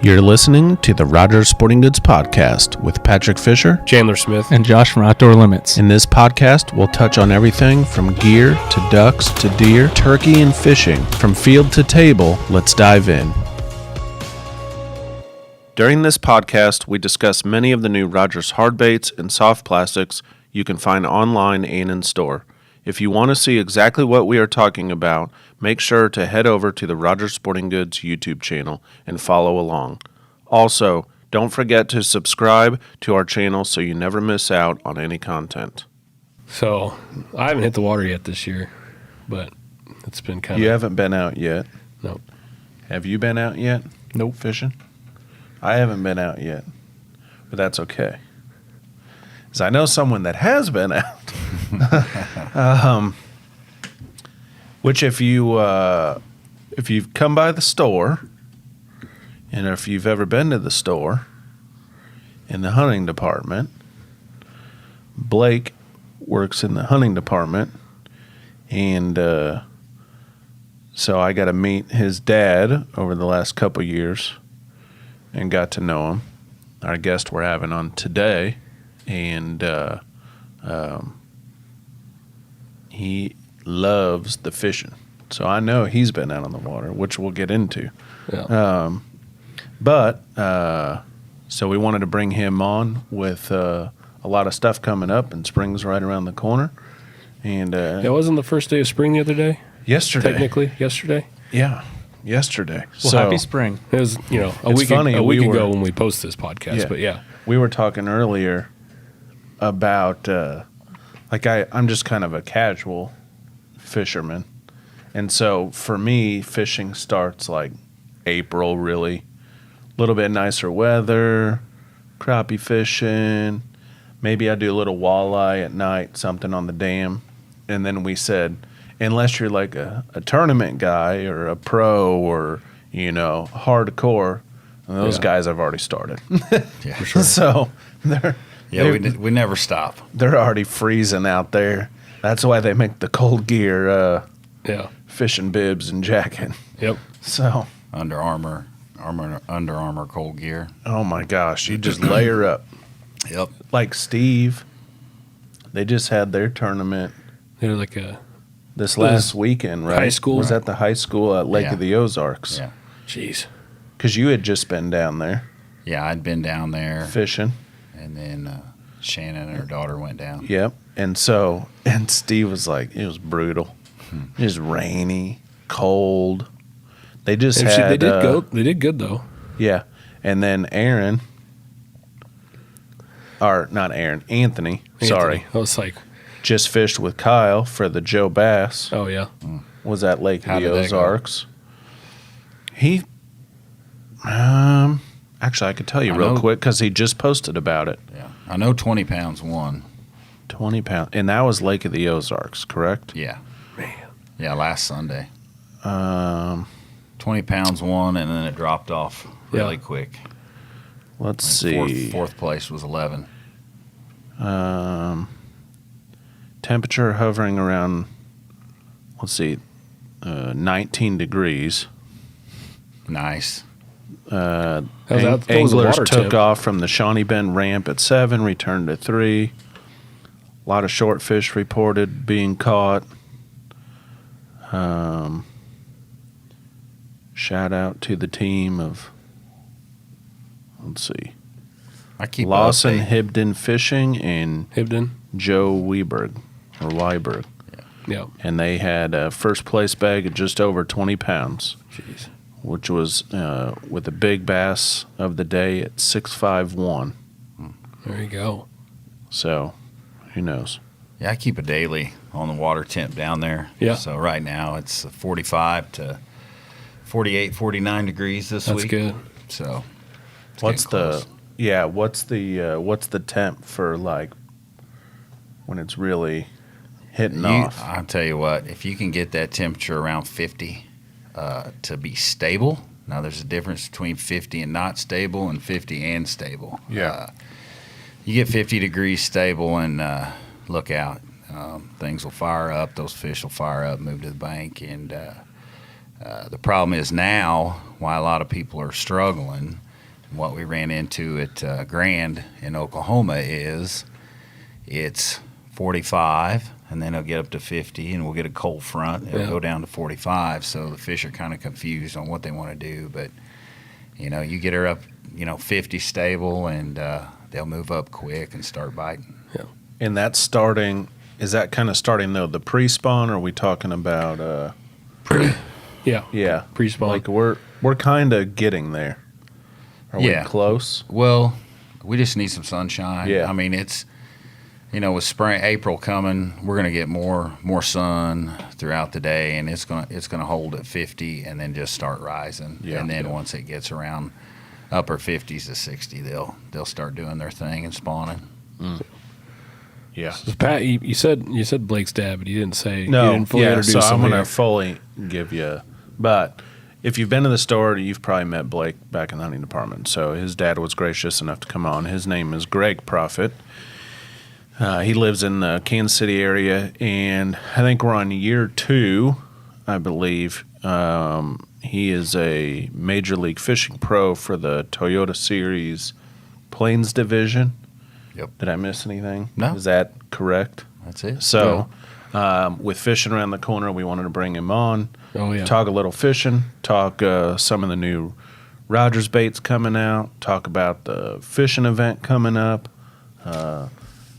You're listening to the Rogers Sporting Goods Podcast with Patrick Fisher, Chandler Smith, and Josh from Outdoor Limits. In this podcast, we'll touch on everything from gear to ducks to deer, turkey, and fishing. From field to table, let's dive in. During this podcast, we discuss many of the new Rogers hard baits and soft plastics you can find online and in store. If you want to see exactly what we are talking about, make sure to head over to the Rogers Sporting Goods YouTube channel and follow along. Also, don't forget to subscribe to our channel so you never miss out on any content. So, I haven't hit the water yet this year, but it's been kind of... You haven't been out yet? Nope. Have you been out yet? Nope. Fishing? I haven't been out yet, but that's okay. Because I know someone that has been out. Which if you've come by the store, and if you've ever been to the store in the hunting department, Blake works in the hunting department, and so I got to meet his dad over the last couple years and got to know him. Our guest we're having on today, and he loves the fishing. So I know he's been out on the water, which we'll get into. Yeah. So we wanted to bring him on with a lot of stuff coming up, and spring's right around the corner. And It wasn't the first day of spring the other day? Yesterday. Technically, yesterday? Yeah, yesterday. Well, so happy spring. It was, a week ago when we post this podcast, but yeah. We were talking earlier about, I'm just kind of a casual fisherman. And so for me, fishing starts like April, really. A little bit nicer weather, crappie fishing. Maybe I do a little walleye at night, something on the dam. And then we said, unless you're like a tournament guy or a pro or, hardcore, those guys have already started. Yeah, for sure. So we never stop. They're already freezing out there. That's why they make the cold gear fishing bibs and jacket. Yep. So Under Armour cold gear. oh my gosh, you just layer up. Yep. Like Steve, they just had their tournament They're like this last weekend, right? High school? Was at the high school at Lake Yeah. of the Ozarks. Yeah. jeez. Because you had just been down there Yeah, I'd been down there, fishing. and then Shannon and her daughter went down. Yep. And Steve was like, it was brutal. It was rainy, cold. They just had... They did good, though. Yeah. And then Anthony, sorry, I was like, just fished with Kyle for the Joe Bass. oh, yeah. Was at Lake How of the did that go? Ozarks. He, actually, I could tell you real quick because he just posted about it. Yeah. I know 20 pounds won. 20 pounds. And that was Lake of the Ozarks, correct? Yeah. Man. Yeah, last Sunday. 20 20 pounds won, and then it dropped off really quick. Let's Like see. Fourth place was 11. Temperature hovering around, 19 degrees. Nice. That was a Anglers water took tip. off from the Shawnee Bend ramp at 7, returned at 3. A lot of short fish reported being caught. Shout out to the team of, I keep Lawson update. Hibden Fishing and Hibden. Joe Weiberg. Yeah. And they had a first place bag of just over 20 pounds. Jeez. Which was with a big bass of the day at 651. There you go. So, who knows? Yeah, I keep a daily on the water temp down there. Yeah. So right now it's 45 to 48, 49 degrees this That's week. good. So What's the temp for like when it's really hitting off? I'll tell you what, if you can get that temperature around 50 to be stable. Now there's a difference between 50 and not stable and 50 and stable. Yeah. You get 50 degrees stable and look out. Things will fire up. Those fish will fire up, move to the bank. And the problem is now, why a lot of people are struggling, What we ran into at Grand in Oklahoma is it's 45, and then it'll get up to 50, and we'll get a cold front. It'll go down to 45, so the fish are kind of confused on what they want to do. But, you get her up, 50 stable, and they'll move up quick and start biting. Yeah. And that's starting, is that kind of starting, though, the pre-spawn, or are we talking about Yeah. Pre-spawn. Like we're kind of getting there. Are we close? Well, we just need some sunshine. Yeah. I mean, it's, with spring, April coming, we're going to get more sun throughout the day, and it's gonna hold at 50 and then just start rising. Yeah. And then once it gets around upper 50s to 60, they'll start doing their thing and spawning. Yeah. So Pat, you said Blake's dad, but you didn't say. No. You didn't fully introduce so I'm him going to here. fully give you, but if you've been to the store, you've probably met Blake back in the hunting department. So his dad was gracious enough to come on. His name is Greg Proffitt. He lives in the Kansas City area, and I think we're on year 2, I believe. He is a Major League Fishing Pro for the Toyota Series Plains Division. Yep. Did I miss anything? No. Is that correct? That's it. So, with fishing around the corner, we wanted to bring him on. Oh, yeah. Talk a little fishing, talk some of the new Rogers baits coming out, talk about the fishing event coming up.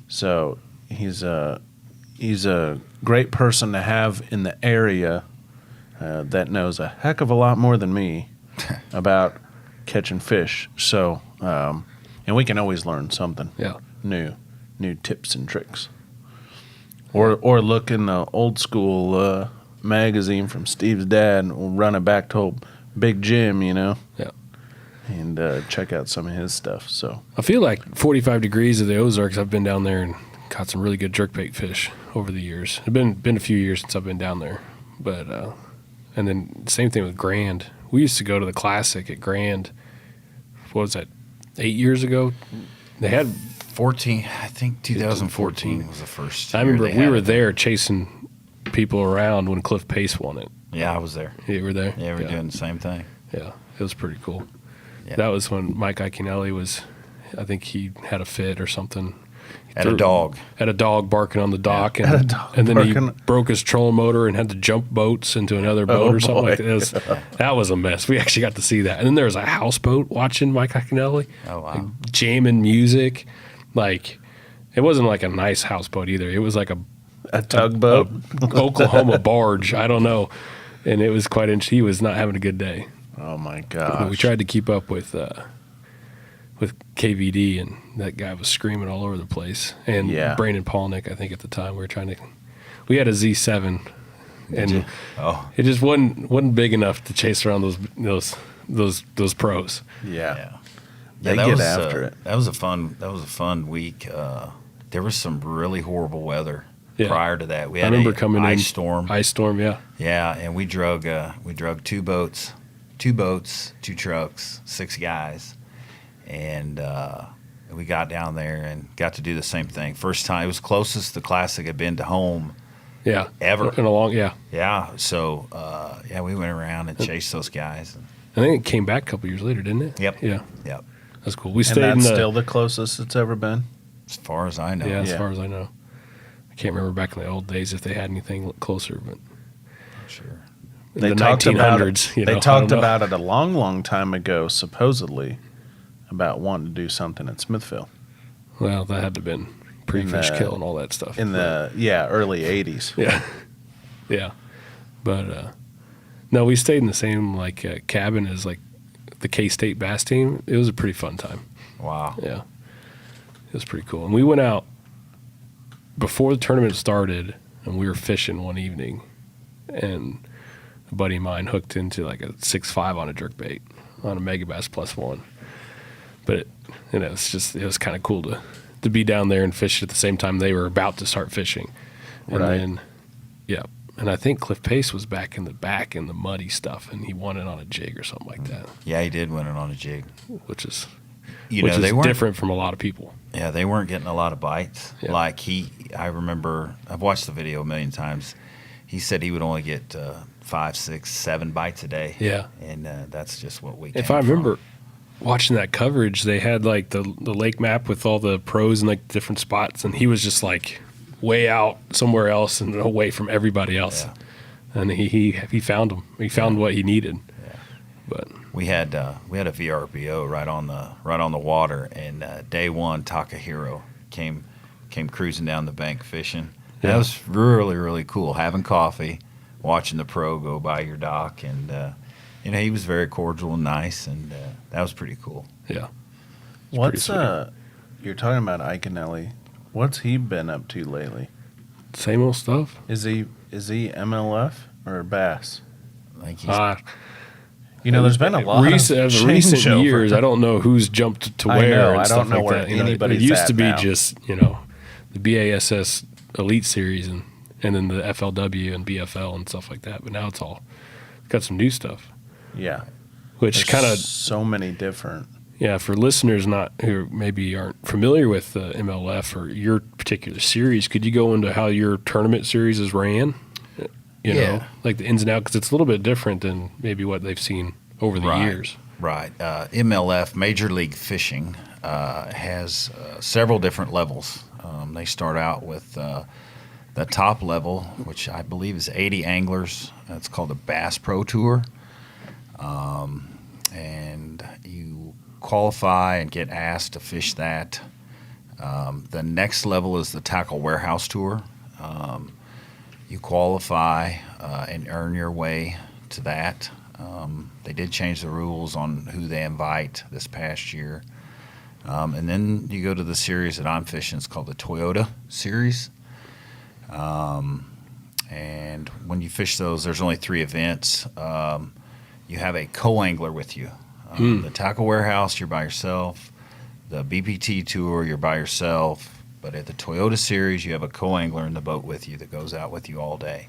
So he's a great person to have in the area that knows a heck of a lot more than me about catching fish. So, and we can always learn something new tips and tricks. Or look in the old school magazine from Steve's dad, and we'll run it back to old Big Jim, Yeah. and check out some of his stuff. So I feel like 45 degrees of the Ozarks. I've been down there and caught some really good jerkbait fish over the years. It's been a few years since I've been down there, but and then same thing with Grand. We used to go to the Classic at Grand. What was that? 8 years ago. They had 14. I think 2014 was the first. I year remember they we had were it. there chasing people around when Cliff Pace won it. Yeah, I was there. You were there. Yeah, we're doing the same thing. Yeah, it was pretty cool. Yeah. That was when Mike Iaconelli was. I think he had a fit or something. Had a dog. Had a dog barking on the dock, Had a dog and then he barking. broke his trolling motor and had to jump boats into another boat or something boy. like that. That was a mess. We actually got to see that. And then there was a houseboat watching Mike Iaconelli, Oh, wow. like jamming music. Like it wasn't like a nice houseboat either. It was like a tugboat. Oklahoma barge. I don't know. And it was quite interesting. He was not having a good day. Oh my But gosh. we tried to keep up with KVD, and that guy was screaming all over the place. And Yeah. Brandon Polnick, I think at the time, we had a Z7, and Oh, it just wasn't big enough to chase around those pros. Yeah. Yeah, They that get was, after it. That was a fun week. There was some really horrible weather Yeah. prior to that. We I had remember a coming ice in storm. Ice storm, yeah. Yeah, and we drug two boats, 2 trucks, 6 guys, and we got down there and got to do the same thing. First time, it was closest the Classic had been to home. Yeah. Ever. In a long, yeah. Yeah, so we went around and chased those guys. I think it came back a couple years later, didn't it? Yep. Yeah. Yep. That's cool. We And stayed in that's the still the closest it's ever been. As far as I know. yeah, as Yeah. far as I know. I can't remember back in the old days if they had anything closer, but Sure. in They the talked about 1900s, it. you know, They I talked don't know. about it a long, long time ago, supposedly, about wanting to do something at Smithville Well, that had to have been pre-fish the- kill and all that stuff. in the early '80s. yeah, yeah. But no, we stayed in the same cabin as the K-State bass team. It was a pretty fun time. Wow. Yeah, it was pretty cool. And we went out before the tournament started, and we were fishing one evening, and a buddy of mine hooked into like a 6.5 on a jerkbait on a Megabass +1. But it was kind of cool to be down there and fish at the same time they were about to start fishing. And Right. then, yeah. And I think Cliff Pace was back in the muddy stuff, and he won it on a jig or something like that, Yeah, he did win it on a jig. which is They weren't different from a lot of people. Yeah, they weren't getting a lot of bites. Yeah. I remember, I've watched the video a million times. He said he would only get 5, 6, 7 bites a day. Yeah. And that's just what we If came I from. remember, watching that coverage, they had like the lake map with all the pros and like different spots, and he was just like way out somewhere else and away from everybody else. Yeah. And he found him. He found what he needed. Yeah. But We had a VRBO right on the water, and day one Takahiro came cruising down the bank fishing. Yeah. That was really, really cool. Having coffee, watching the pro go by your dock, and he was very cordial and nice, and that was pretty cool. yeah, What's pretty you're talking about Iaconelli? What's he been up to lately? same old stuff. Is he MLF or Bass? I think he's There's been a lot of recent changeover. years. I don't know who's jumped to I where know, and I stuff don't know like where that. You know, anybody's it used at to be now. just the BASS Elite Series and then the FLW and BFL and stuff like that. But now it's got some new stuff, Yeah, which There's kind of so many different. for listeners who maybe aren't familiar with MLF or your particular series. Could you go into how your tournament series is ran? You know, like the ins and outs, because it's a little bit different than maybe what they've seen over the years. Right. MLF, Major League Fishing, has several different levels. They start out with the top level, which I believe is 80 anglers. It's called the Bass Pro Tour. And you qualify and get asked to fish that. The next level is the Tackle Warehouse Tour. You qualify and earn your way to that. They did change the rules on who they invite this past year. And then you go to the series that I'm fishing. It's called the Toyota Series. And when you fish those, there's only 3 events. You have a co-angler with you. The Tackle Warehouse, you're by yourself. The BPT Tour, you're by yourself. But at the Toyota Series, you have a co-angler in the boat with you that goes out with you all day.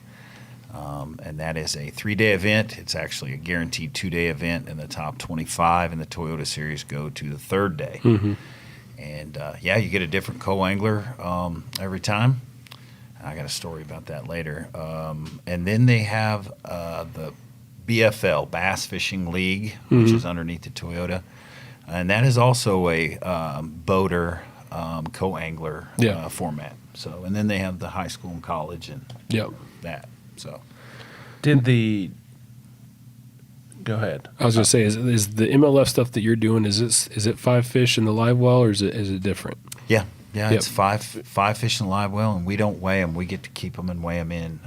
And that is a 3-day event. It's actually a guaranteed 2-day event, and the top 25 in the Toyota Series go to the 3rd day. Mm-hmm. And, you get a different co-angler every time. I got a story about that later. And then they have the BFL, Bass Fishing League, which is underneath the Toyota. And that is also a boater co-angler format. So, and then they have the high school and college and that. So, Go ahead. I was going to say, is the MLF stuff that you're doing, is it 5 fish in the live well, or is it different? Yeah, it's five fish in the live well, and we don't weigh them. We get to keep them and weigh them in.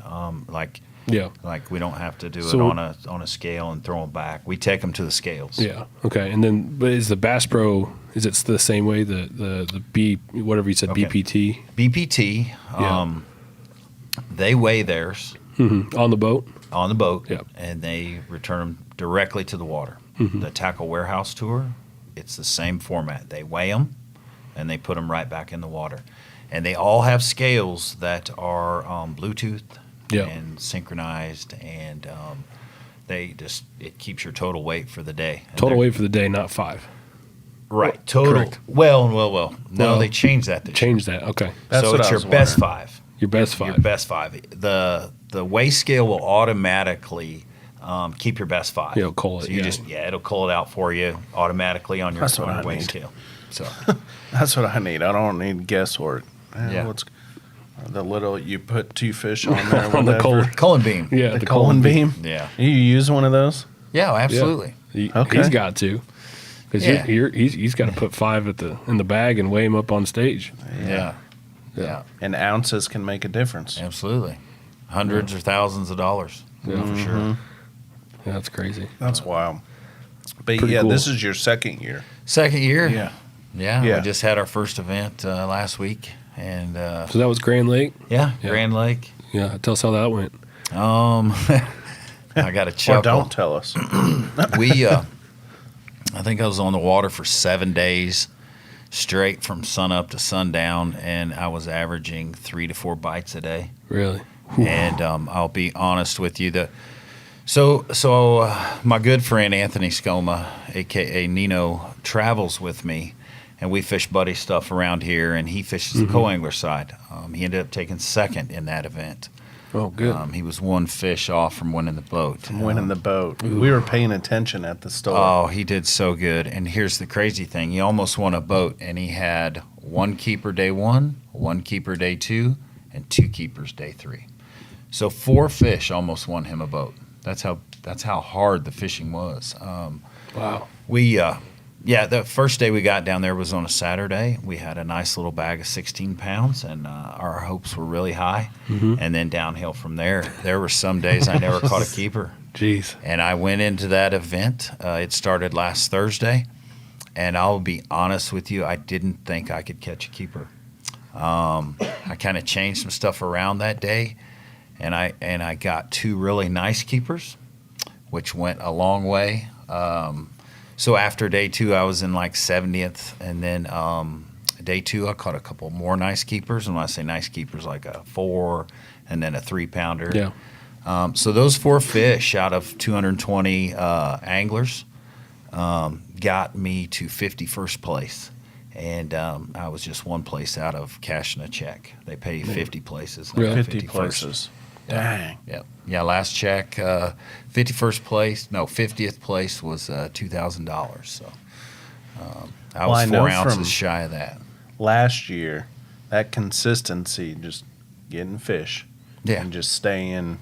Like we don't have to do it on a scale and throw them back. We take them to the scales. Yeah. Okay. And then, but is the Bass Pro, is it the same way, the B, whatever you said, BPT? BPT, they weigh theirs. Mm-hmm. On the boat? On the boat, Yep. and they return them directly to the water. Mm-hmm. The Tackle Warehouse Tour, it's the same format. They weigh them, and they put them right back in the water. And they all have scales that are Bluetooth and synchronized, and it keeps your total weight for the day. And Total weight for the day, not 5. Right, total. Correct. Well. No, they changed that. Change that. Okay. That's so what it's I your was best wondering. 5. Your best 5. Your best 5. The weigh scale will automatically keep your best 5. It'll cull it. So you it'll cull it out for you automatically on your That's what I weigh need. scale. So That's what I need. I don't need guesswork. Yeah. What's the little you put 2 fish on there On the whatever. Cullen beam. Yeah. The Cullen beam. Yeah. You use one of those? Yeah, absolutely. Okay. He's got to. Because Yeah. he's got to put 5 in the bag and weigh him up on stage. Yeah. And ounces can make a difference. Absolutely. Hundreds or thousands of dollars. Yeah. For sure. Yeah, that's crazy. That's wild. But Pretty cool. this is your second year. Second year. Yeah. Yeah. We just had our first event last week, and So that was Grand Lake? yeah, Yeah. Grand Lake. Yeah, tell us how that went. I got a chuckle. Or don't tell us. I think I was on the water for 7 days straight from sun up to sundown, and I was averaging 3 to 4 bites a day. Really? And I'll be honest with you, so my good friend Anthony Scoma, aka Nino, travels with me, and we fish buddy stuff around here, and he fishes the co-angler side. He ended up taking second in that event. Oh, good. He was one fish off from winning the boat. From winning the boat. We were paying attention at the store. Oh, he did so good. And here's the crazy thing. He almost won a boat, and he had one keeper day 1, one keeper day 2, and 2 keepers day 3. So 4 fish almost won him a boat. That's how hard the fishing was. Wow. The first day we got down there was on a Saturday. We had a nice little bag of 16 pounds, and our hopes were really high. Mm-hmm. And then downhill from there. There were some days I never caught a keeper. Jeez. And I went into that event. It started last Thursday. And I'll be honest with you, I didn't think I could catch a keeper. I kind of changed some stuff around that day, and I got 2 really nice keepers, which went a long way. So after day 2, I was in like 70th, and then day 2, I caught a couple more nice keepers. And when I say nice keepers, like a 4 and then a 3-pounder. Yeah. So those 4 fish out of 220 anglers got me to 51st place. And I was just 1 place out of cashing a check. They pay 50 places. Really? 50 places. Dang. Yep. Yeah, last check, 50th place was $2,000. So I was 4 ounces shy of that. Last year, that consistency, just getting fish and just staying,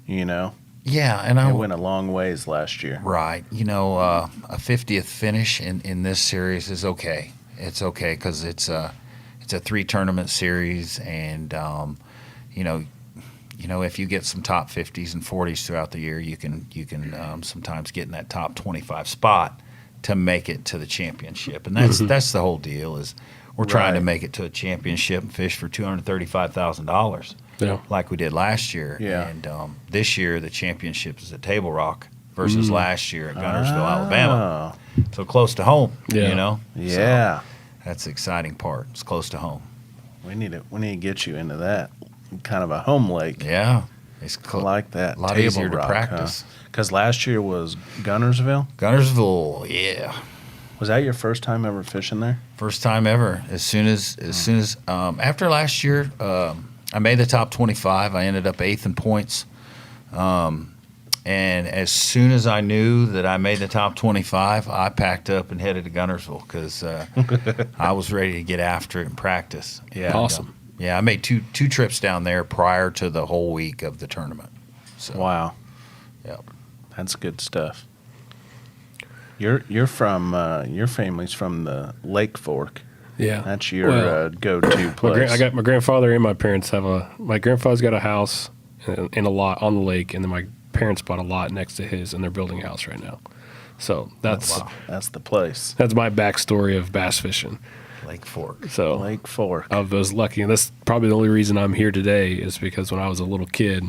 Yeah, and I it went a long ways last year. Right. A 50th finish in this series is okay. It's okay because it's a 3-tournament series, and if you get some top 50s and 40s throughout the year, you can sometimes get in that top 25 spot to make it to the championship, and that's the whole deal. Is we're trying to make it to a championship and fish for $235,000. Yeah. Like we did last year. Yeah. And this year the championship is at Table Rock versus last year at Guntersville, Alabama. So close to home, Yeah. So that's the exciting part. It's close to home. We need to get you into that kind of a home lake. Yeah. It's I like that. A lot Table easier Rock, to practice. Because last year was Guntersville. Guntersville, yeah. Was that your first time ever fishing there? First time ever. As soon as after last year, I made the top 25. I ended up 8th in points. And as soon as I knew that I made the top 25, I packed up and headed to Guntersville because I was ready to get after it and practice. Yeah. Awesome. I made two trips down there prior to the whole week of the tournament. So, Wow. Yep. That's good stuff. You're from your family's from the Lake Fork. Yeah. That's your go-to place. My grandfather and my parents my grandfather's got a house and a lot on the lake, and then my parents bought a lot next to his, and they're building a house right now. So that's the place. That's my backstory of bass fishing. Lake Fork. So Lake Fork. I was lucky, and that's probably the only reason I'm here today is because when I was a little kid,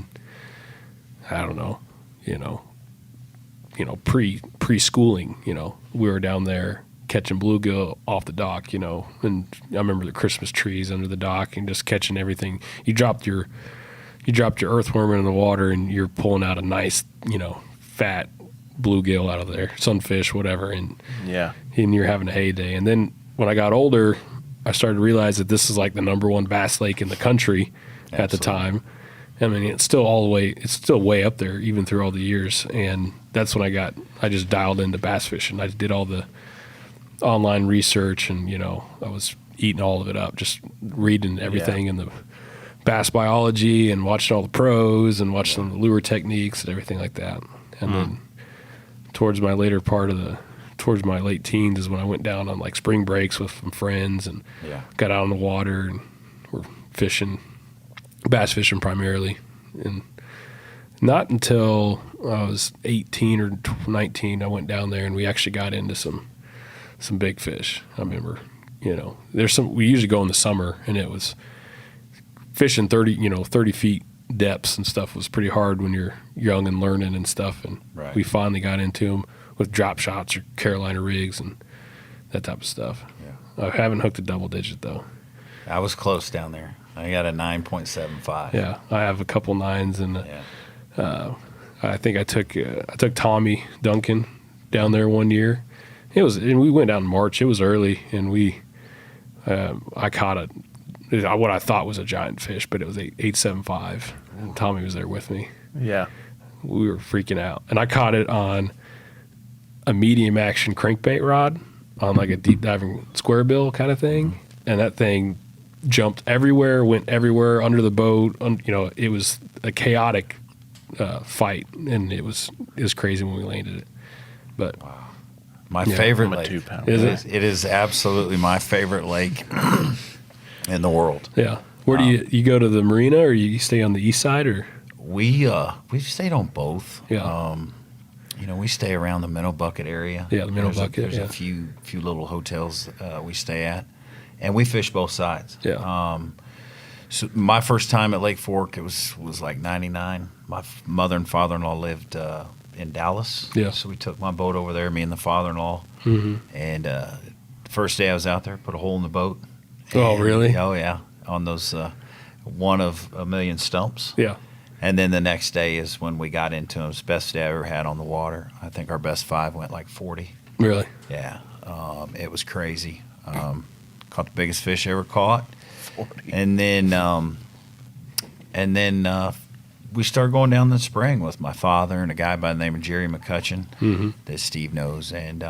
I don't know, preschooling, we were down there catching bluegill off the dock, and I remember the Christmas trees under the dock and just catching everything. You dropped your earthworm in the water and you're pulling out a nice, fat bluegill out of there, sunfish, whatever, and you're having a heyday. And then when I got older, I started to realize that this is like the #1 bass lake in the country at the time. I mean, it's still way up there even through all the years. And that's when I just dialed into bass fishing. I did all the online research, and I was eating all of it up, just reading everything in the bass biology and watching all the pros and watching the lure techniques and everything like that. And then towards my late teens is when I went down on like spring breaks with some friends and got out on the water and we're fishing, bass fishing primarily. And not until I was 18 or 19, I went down there and we actually got into some big fish. I remember, we usually go in the summer, and it was fishing 30 feet depths and stuff was pretty hard when you're young and learning and stuff. And we finally got into them with drop shots or Carolina rigs and that type of stuff. Yeah. I haven't hooked a double digit though. I was close down there. I got a 9.75. Yeah, I have a couple 9s, and I think I took Tommy Duncan down there one year. And we went down in March. It was early, and I caught what I thought was a giant fish, but it was 8.75. And Tommy was there with me. Yeah. We were freaking out. And I caught it on a medium action crankbait rod on like a deep diving square bill kind of thing. And that thing jumped everywhere, went everywhere under the boat. It was a chaotic fight, and it was crazy when we landed it. But My favorite I'm a lake. 2-pounder. Is It is absolutely my favorite lake in the world. yeah, where do you go to the marina, or you stay on the east side, or We've stayed on both. Yeah. We stay around the Minnow Bucket area. Yeah, the Minnow Bucket, There's yeah. a few little hotels we stay at, and we fish both sides. Yeah. So my first time at Lake Fork, it was like '99. My mother and father-in-law lived in Dallas. Yeah. So we took my boat over there, me and the father-in-law, and the first day I was out there, put a hole in the boat. Oh, And- really? Oh, yeah. On those one of a million stumps. yeah, And then the next day is when we got into them. It was the best day I ever had on the water. I think our best 5 went like 40. really, Yeah, it was crazy. Caught the biggest fish ever caught. 40. And then we started going down the spring with my father and a guy by the name of Jerry McCutcheon that Steve knows. And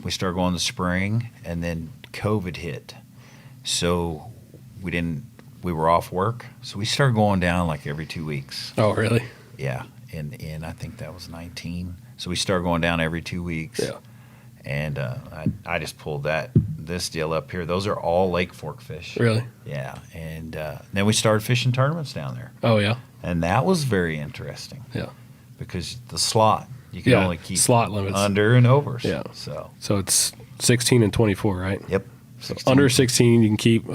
we started going the spring, and then COVID hit. So we were off work. So we started going down like every 2 weeks. oh, really, Yeah. And I think that was 19. So we started going down every 2 weeks. yeah, And I just pulled this deal up here. Those are all Lake Fork fish. really, Yeah. And then we started fishing tournaments down there. oh yeah, And that was very interesting yeah. because the slot, you can Yeah, only keep slot limits. under and overs. Yeah. So, So it's 16 and 24, right? yep. So under 16 you can keep,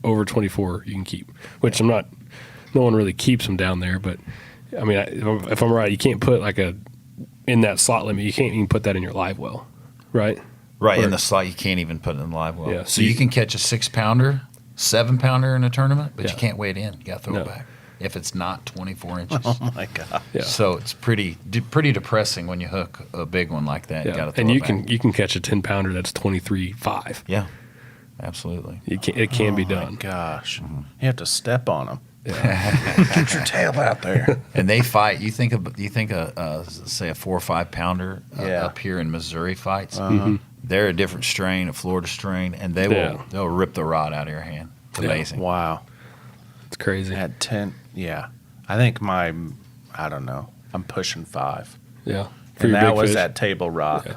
over 24 you can keep. Which no one really keeps them down there. But I mean, if I'm right, you can't put in that slot limit. You can't even put that in your live well, right? Right. Or- In the slot, you can't even put it in the live well. Yeah, So you can catch a 6-pounder, 7-pounder in a tournament, but Yeah. you can't weigh it in. You got to throw No. it back if it's not 24 inches. Oh my God. Yeah. So it's pretty depressing when you hook a big one like that. You got to throw And it you back. can catch a 10-pounder that's 23.5. Yeah, absolutely. It can be My done. gosh. You have to step on them. Get your tail out there. And they fight. You think say a 4 or 5-pounder Yeah. up here in Missouri fights. Mm-hmm. They're a different strain, a Florida strain, and they'll rip the rod out of your hand. It's Yeah. amazing. Wow. It's crazy. I had 10. Yeah. I think I don't know. I'm pushing 5. Yeah. For And your that big was fish? at Table Rock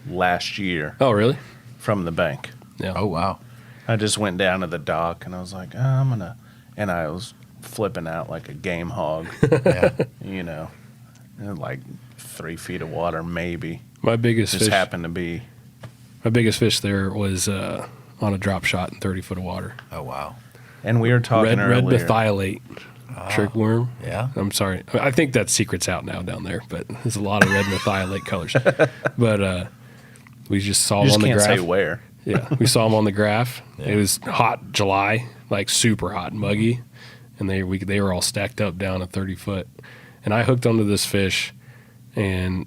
last year Oh, really? from the bank. Yeah. Oh wow. I just went down to the dock and I was like, and I was flipping out like a game hog, Yeah. and like 3 feet of water, maybe. My biggest Just fish. happened to be. My biggest fish there was on a drop shot in 30 foot of water. Oh wow. And we were talking Red earlier. methylate trick worm. Yeah. I'm sorry. I think that secret's out now down there, but there's a lot of red methylate colors. But we just saw You them just on the can't graph. say where. Yeah, we saw them on the graph. Yeah. It was hot July, like super hot and muggy, and they were all stacked up down at 30 foot. And I hooked onto this fish, and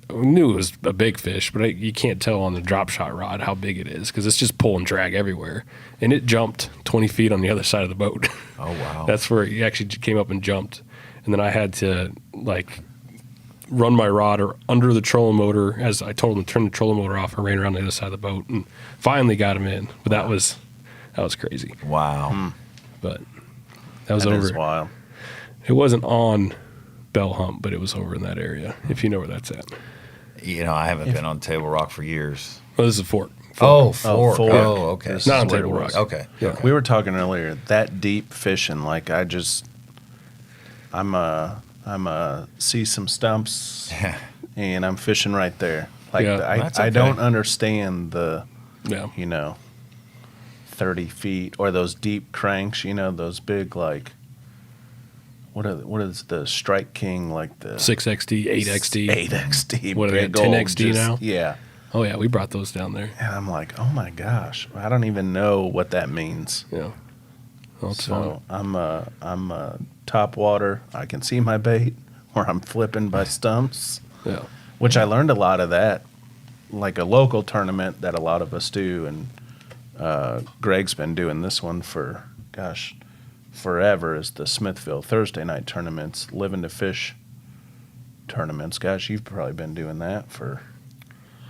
we knew it was a big fish, but you can't tell on the drop shot rod how big it is because it's just pull and drag everywhere. And it jumped 20 feet on the other side of the boat. Oh wow. That's where he actually came up and jumped. And then I had to run my rod or under the trolling motor as I told him to turn the trolling motor off. I ran around the other side of the boat and finally got him in. But that was crazy. Wow. But that was That over. is wild. It wasn't on Bell Hump, but it was over in that area, if you know where that's at. I haven't been on Table Rock for years. Well, this is a fork. Oh, Fork. Fork. Oh, okay. This Not on is where Table it Rock. was. Okay. Yeah. Okay. We were talking earlier that deep fishing. Like I'm see some stumps Yeah. and I'm fishing right there. Like Yeah, that's I okay. don't understand the Yeah. 30 feet or those deep cranks. Those big like what is the Strike King like the 6XD, 8XD. 8XD. What are they, big old 10XD now? Yeah. Oh, yeah, we brought those down there. And I'm like, oh my gosh, I don't even know what that means. Yeah. Well, it's fun. So I'm top water. I can see my bait, or I'm flipping by stumps, Yeah. which I learned a lot of that, like a local tournament that a lot of us do. And Greg's been doing this one for, forever is the Smithville Thursday night tournaments, Living to Fish tournaments. Gosh, you've probably been doing that for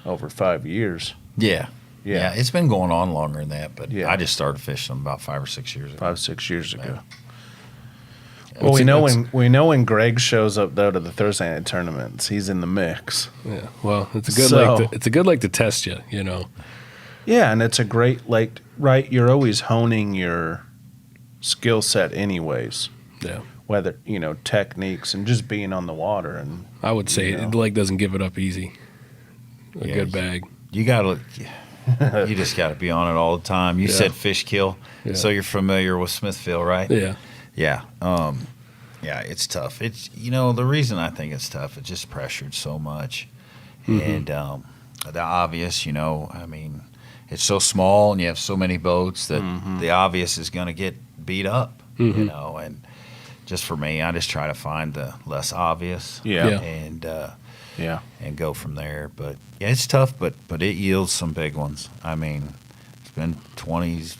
over 5 years. Yeah. Yeah. Yeah, it's been going on longer than that, but Yeah. I just started fishing them about 5 or 6 years ago. 5-6 years ago. Yeah. Well, we know when Greg shows up though to the Thursday night tournaments, he's in the mix. Yeah. Well, it's a good So- lake. It's a good lake to test you. You know. Yeah, and it's a great lake, right? You're always honing your skill set, anyways. Yeah. Whether techniques and just being on the water, and I would say the lake doesn't give it up easy. A Yeah, good bag. You you just got to be on it all the time. You Yeah. said fish kill, Yeah. so you're familiar with Smithville, right? Yeah. Yeah. Yeah, it's tough. It's the reason I think it's tough, it's just pressured so much. And the obvious, I mean, it's so small and you have so many boats that the obvious is going to get beat up, and just for me, I just try to find the less obvious Yeah. and go from there. But yeah, it's tough, but it yields some big ones. I mean, it's been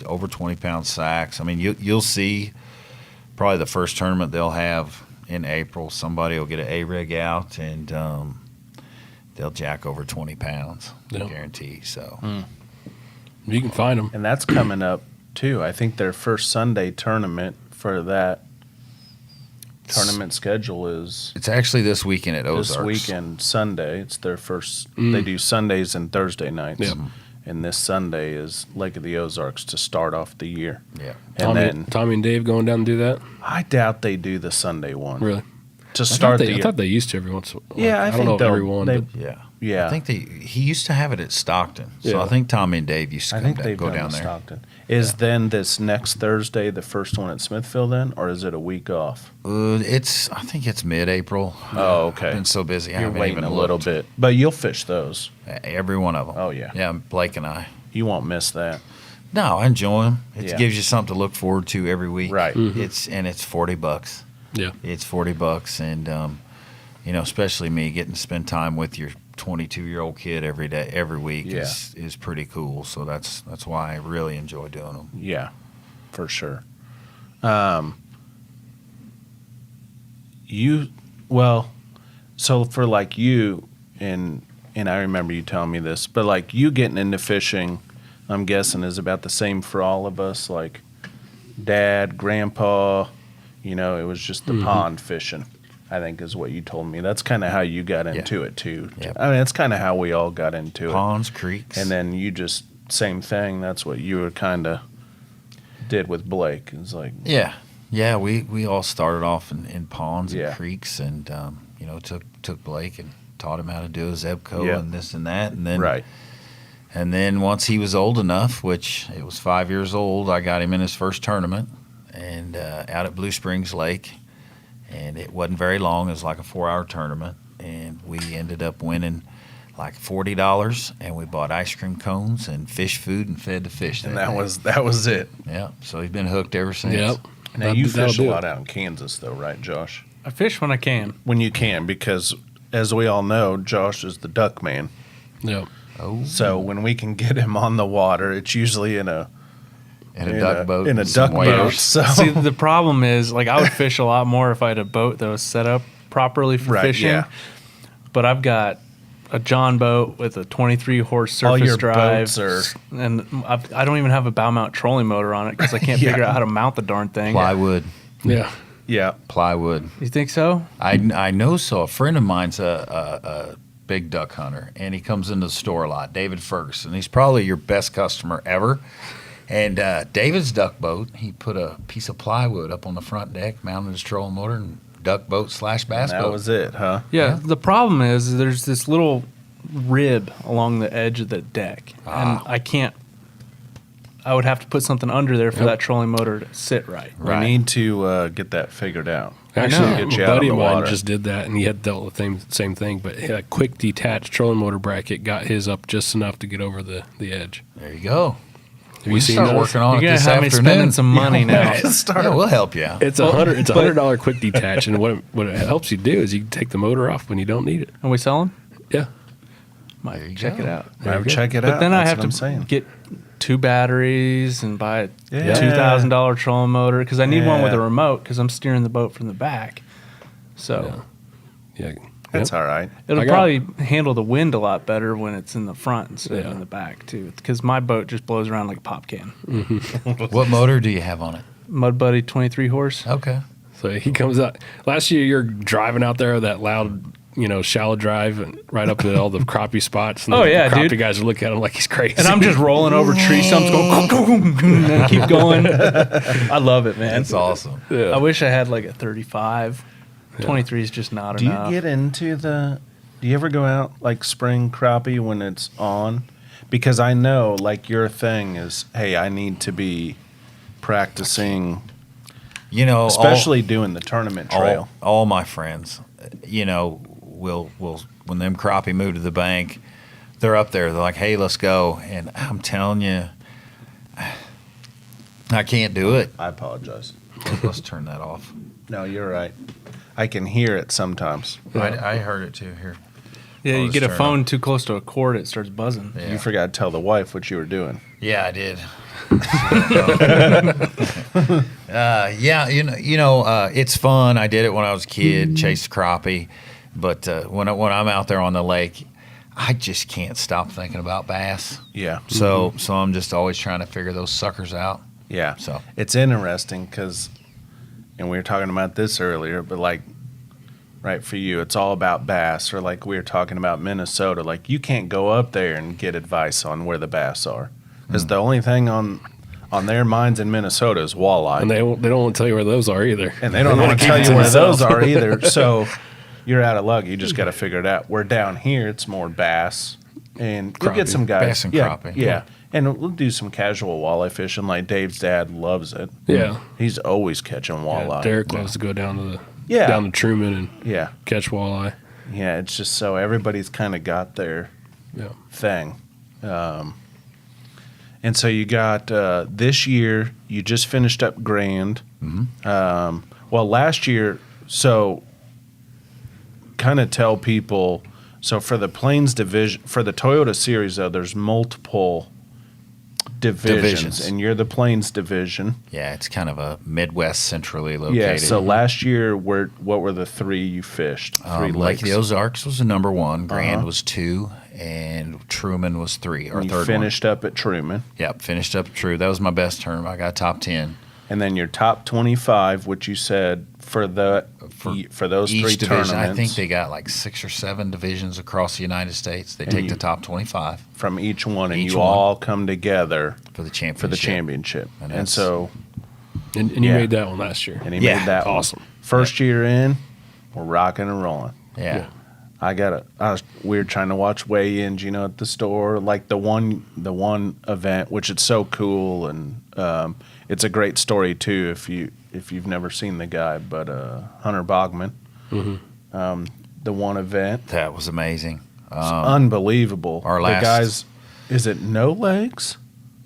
over 20-pound sacks. I mean, you'll see probably the first tournament they'll have in April. Somebody will get an A-rig out and they'll jack over 20 pounds, Yeah. guarantee. So You can find them. and that's coming up too. I think their first Sunday tournament for that tournament schedule is it's actually this weekend at Ozarks. this weekend Sunday. It's their first. They do Sundays and Thursday nights. Yep. And this Sunday is Lake of the Ozarks to start off the year. Yeah. And then Tommy and Dave going down to do that? I doubt they do the Sunday one. Really? To start the I year. thought they used to every once. Yeah, I don't think know if they'll- everyone. they- But Yeah. Yeah. I think he used to have it at Stockton. So Yeah. I think Tommy and Dave used to I think go they've down done there. Stockton. Is then this next Thursday the first one at Smithville then, or is it a week off? I think it's mid-April. Oh, okay. I've been so busy. I You're haven't waiting even a little looked. bit, but you'll fish those. Every one of them. Oh, yeah. Yeah, Blake and I. You won't miss that. No, I enjoy them. It Yeah. gives you something to look forward to every week. Right. It's $40. yeah. It's $40, and especially me getting to spend time with your 22-year-old kid every week Yeah. is pretty cool. So that's why I really enjoy doing them. Yeah, for sure. So for like you, and I remember you telling me this, but like you getting into fishing, I'm guessing is about the same for all of us. Like dad, grandpa, it was just the pond fishing, I think is what you told me. That's kind of how you got into it too. Yep. I mean, it's kind of how we all got into it. Ponds, creeks. And then you just, same thing. That's what you were kind of did with Blake. It's like, Yeah, we all started off in ponds and Yeah. creeks, and took Blake and taught him how to do a Zebco Yeah. and this and that, and then right. And then once he was old enough, which it was 5 years old, I got him in his first tournament, and out at Blue Springs Lake, and it wasn't very long. It was like a 4-hour tournament, and we ended up winning like $40, and we bought ice cream cones and fish food and fed the fish. And day. that was it. Yeah. So he's been hooked ever since. Yep. Now you That'll fish a do it. lot out in Kansas, though, right, Josh? I fish when I can. When you can, because as we all know, Josh is the duck man. Yep. Oh. So when we can get him on the water, it's usually in a duck boat. In a and some duck boat. waders. So See, the problem is, like, I would fish a lot more if I had a boat that was set up properly for Right, fishing. yeah. But I've got a John boat with a 23-horse surface All your drive, boats are- and I don't even have a bow mount trolling motor on it because I can't Yeah. figure out how to mount the darn thing. Plywood. Yeah. yeah, Plywood. You think so? I know so. A friend of mine's a big duck hunter, and he comes into the store a lot. David Ferguson. He's probably your best customer ever. And David's duck boat, he put a piece of plywood up on the front deck, mounted his trolling motor, and duck boat / bass that boat. was it, huh? Yeah. The problem is there's this little rib along the edge of the deck, and I can't. I would have to put something under there for Yep. that trolling motor to sit right. Right. We need to get that figured out. Actually, Get you a out buddy on of the mine water. just did that, and he had dealt with the same thing. But a quick detached trolling motor bracket got his up just enough to get over the edge. There you go. Have We you seen start those? working on You're it gonna this have me afternoon. spending some money now. Yeah, we'll help you out. It's $100 quick detach, and what it helps you do is you can take the motor off when you don't need it. And we sell them? Yeah. There you Might check go. it out. Check it But out. then I That's have what I'm to saying. get 2 batteries and buy a Yeah. $2,000 trolling motor because I need one with a remote because I'm steering the boat from the back. So Yeah. That's all right. it'll I got- probably handle the wind a lot better when it's in the front instead of Yeah. in the back too. Because my boat just blows around like a pop can. What motor do you have on it? Mud Buddy 23 horse. Okay. So he comes out. Last year, you're driving out there with that loud, shallow drive and right up to all the crappie spots. And Oh, the yeah, crappie dude. guys are looking at him like he's crazy. And I'm just rolling over tree stumps going, and then keep going. I love it, man. That's awesome. Yeah. I wish I had like a 35. 23 is just not Do you enough. get into do you ever go out like spring crappie when it's on? Because I know like your thing is, hey, I need to be practicing, especially doing the tournament trail. All my friends, will when them crappie move to the bank, they're up there. They're like, "Hey, let's go," and I'm telling you, I can't do it. I apologize. Let's turn that off. No, you're right. I can hear it sometimes. I heard it too. Here, Yeah, I'll you just get a turn phone too close to a cord, it starts buzzing. Yeah. You forgot to tell the wife what you were doing. Yeah, I did. It's fun. I did it when I was a kid, chased crappie. But when I'm out there on the lake, I just can't stop thinking about bass. Yeah. So I'm just always trying to figure those suckers out. Yeah. So It's interesting because, and we were talking about this earlier, but like, right, for you, it's all about bass, or like we were talking about Minnesota. Like, you can't go up there and get advice on where the bass are, because the only thing on their minds in Minnesota is walleye, And they don't want to tell you where those are either. and they don't wanna want to keep tell it you to where themselves. those are either. So you're out of luck. You just got to figure it out. We're down here, it's more bass, and you'll get Crappie. some guys. Bass and yeah, crappie. yeah. And we'll do some casual walleye fishing. Like Dave's dad loves it. Yeah. He's always catching walleye. Derek loves to go down to Yeah. down to Truman and Yeah. catch walleye. Yeah, it's just so everybody's kind of got their Yeah. thing. And so you got this year, you just finished up Grand. Well, last year, so kind of tell people, so for the Plains division, for the Toyota series, though, there's multiple divisions, and you're the Plains division. yeah, it's kind of a Midwest centrally located. Yeah, so last year, what were the 3 you fished? 3 Lake lakes. of the Ozarks was the number 1. Grand was 2, and Truman was 3. Or You third finished up at Truman. one. Yep, finished up True. That was my best term. I got top 10. And then your top 25, which you said for those Each 3 division, tournaments. I think they got like 6 or 7 divisions across the United States. They take the top 25 from each one, and Each you one. all come together for the championship. for the championship. And And that's- so, And you Yeah. made that one last year. and he Yeah, made that one. awesome. First year in, we're rocking and rolling. Yeah. We were trying to watch weigh-ins, at the store, like the one event, which it's so cool, and it's a great story too if you've never seen the guy, but Hunter Bogman, the one event, That was amazing. it's unbelievable. our The last- guys, is it no legs?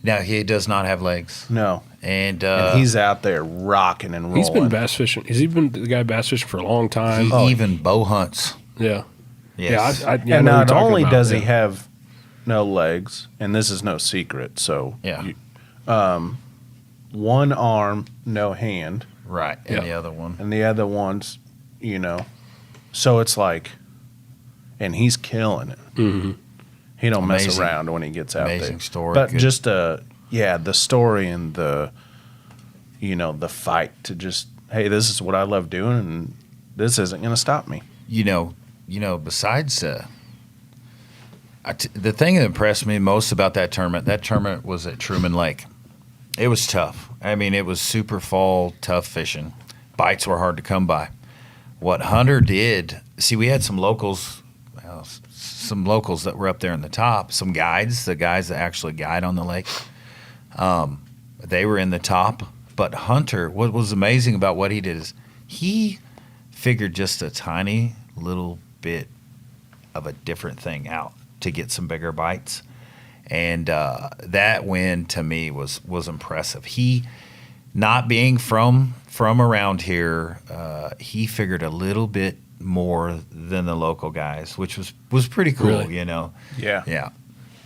No, he does not have legs. No, And, and he's out there rocking and rolling. He's been bass fishing. Has he been the guy bass fishing for a long time? he even bow hunts. Yeah. Yes. Yeah. I And know who you're not talking only about, does he yeah. have no legs, and this is no secret, so Yeah. one arm, no hand, Right. And Yeah. the other one. and the other one's, so it's like, and he's killing it. Mm-hmm. He don't mess Amazing. around when he gets out there. Amazing story. But Good. just the story and the fight to just, hey, this is what I love doing, and this isn't going to stop me. Besides the thing that impressed me most about that tournament was at Truman Lake. It was tough. I mean, it was super fall, tough fishing. Bites were hard to come by. What Hunter did, we had some locals that were up there in the top, some guides, the guys that actually guide on the lake. They were in the top. But Hunter, what was amazing about what he did is he figured just a tiny little bit of a different thing out to get some bigger bites. And that win to me was impressive. He, not being from around here, he figured a little bit more than the local guys, which was pretty cool, Really? Yeah. Yeah.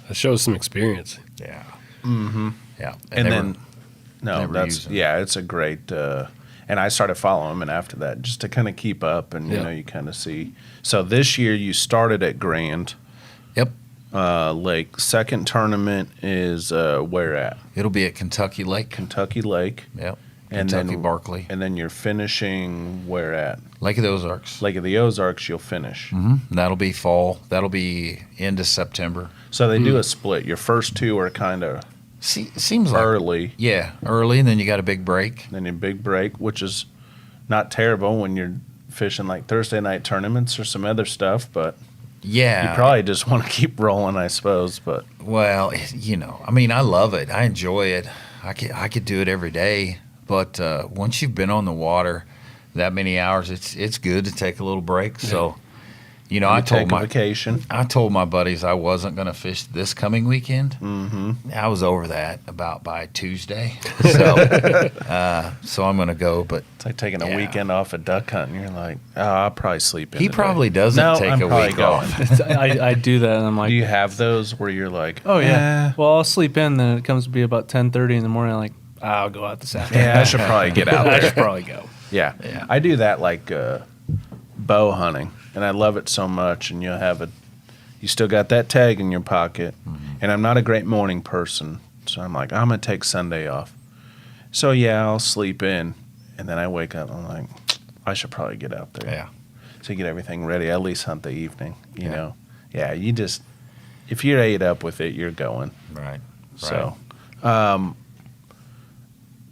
That shows some experience. Yeah. Mm-hmm. Yeah. And then, no, never that's, use them. yeah, it's a great, and I started following him and after that, just to kind of keep up and, you know, you kind of see. So this year you started at Grand Yep. Lake. Second tournament is where at? It'll be at Kentucky Lake. Kentucky Lake. Yep. And Kentucky then Barkley. And then you're finishing where at? Lake of the Ozarks. Lake of the Ozarks, you'll finish. Mm-hmm. That'll be fall. That'll be end of September. So they do a split. Your first two are kind of Seems like early. Yeah, early, and then you got a big break. Then your big break, which is not terrible when you're fishing like Thursday night tournaments or some other stuff, but Yeah. you probably just want to keep rolling, I suppose. But Well, you know, I mean, I love it. I enjoy it. I could do it every day. But once you've been on the water that many hours, it's good to take a little break. So, you know, you take a vacation. I told my buddies I wasn't going to fish this coming weekend. Mm-hmm. I was over that about by Tuesday. So, so I'm going to go. But It's like taking a Yeah. weekend off of duck hunting. You're like, oh, I'll probably sleep in. he today." probably doesn't No, take I'm a probably week going. off. I do that, and I'm like, Do you have those where you're like, oh yeah. "Eh, Well, I'll sleep in. Then it comes to be about 10:30 in the morning. I'm like, I'll go out this afternoon. yeah, I should probably get out I there. should probably go. Yeah. Yeah. I do that like bow hunting, and I love it so much. And you still got that tag in your pocket. And I'm not a great morning person, so I'm like, I'm gonna take Sunday off. So yeah, I'll sleep in, and then I wake up. I'm like, I should probably get out there. Yeah. To get everything ready, at least hunt the evening. You Yeah. know. Yeah. You just if you're ate up with it, you're going. Right. So,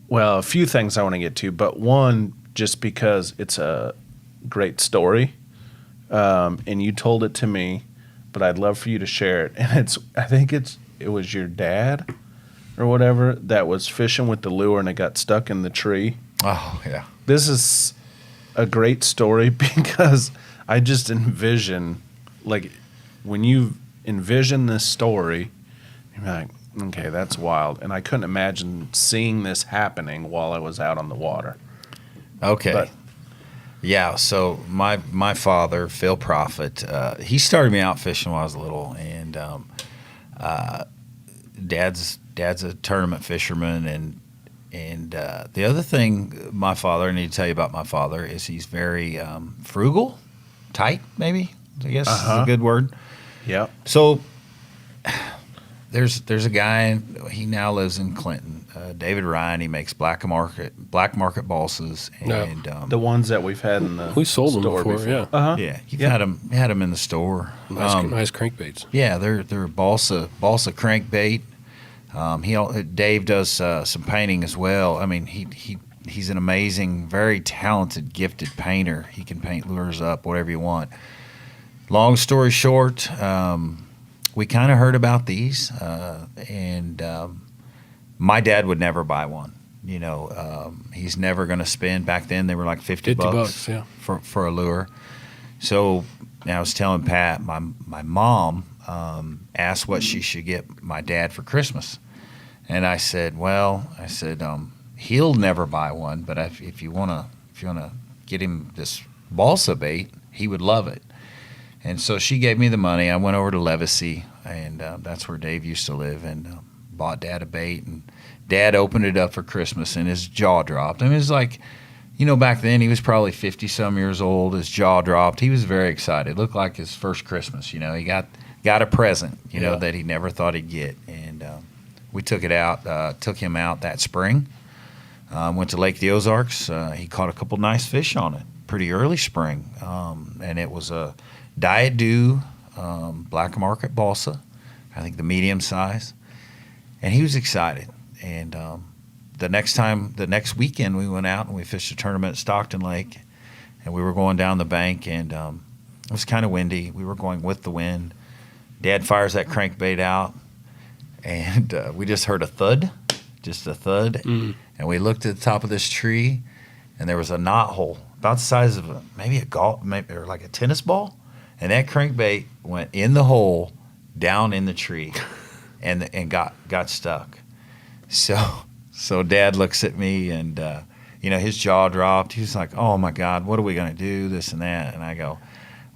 well, a few things I want to get to, but one, just because it's a great story, and you told it to me, but I'd love for you to share it. And I think it was your dad or whatever that was fishing with the lure and it got stuck in the tree. Oh, yeah. This is a great story because I just envision, like, when you envision this story, you're like, okay, that's wild. And I couldn't imagine seeing this happening while I was out on the water. Okay. But- Yeah, so my father, Phil Proffitt, he started me out fishing when I was little, and dad's a tournament fisherman, and the other thing my father, I need to tell you about my father, is he's very frugal, tight, maybe, I guess is a good word. Yep. So there's a guy, he now lives in Clinton, David Ryan. He makes black market balsas, and The ones that we've had in the We sold them store before, yeah. Uh-huh. yeah, you've had them in the store. Nice crankbaits. Yeah, they're balsa crankbait. Dave does some painting as well. I mean, he's an amazing, very talented, gifted painter. He can paint lures up, whatever you want. Long story short, we kind of heard about these, and my dad would never buy one. You know, he's never going to spend. Back then, they were like $50 $50, yeah. for a lure. So I was telling Pat, my mom asked what she should get my dad for Christmas, and I said, he'll never buy one, but if you wanna get him this balsa bait, he would love it. And so she gave me the money. I went over to Levacy, and that's where Dave used to live, and bought Dad a bait. And Dad opened it up for Christmas, and his jaw dropped. I mean, it was like, you know, back then he was probably 50-some years old. His jaw dropped. He was very excited. It looked like his first Christmas. You know, he got a present, you know, that he never thought he'd get. And we took him out that spring. Went to Lake the Ozarks. He caught a couple nice fish on it pretty early spring, and it was a Diet Dew black market balsa, I think the medium size, and he was excited. And the next weekend we went out and we fished a tournament at Stockton Lake, and we were going down the bank, and it was kind of windy. We were going with the wind. Dad fires that crankbait out, and we just heard a thud, and we looked at the top of this tree, and there was a knot hole about the size of maybe or like a tennis ball. And that crankbait went in the hole, down in the tree, and got stuck. So Dad looks at me, and you know, his jaw dropped. He was like, "Oh my God, what are we gonna do? This and that." And I go,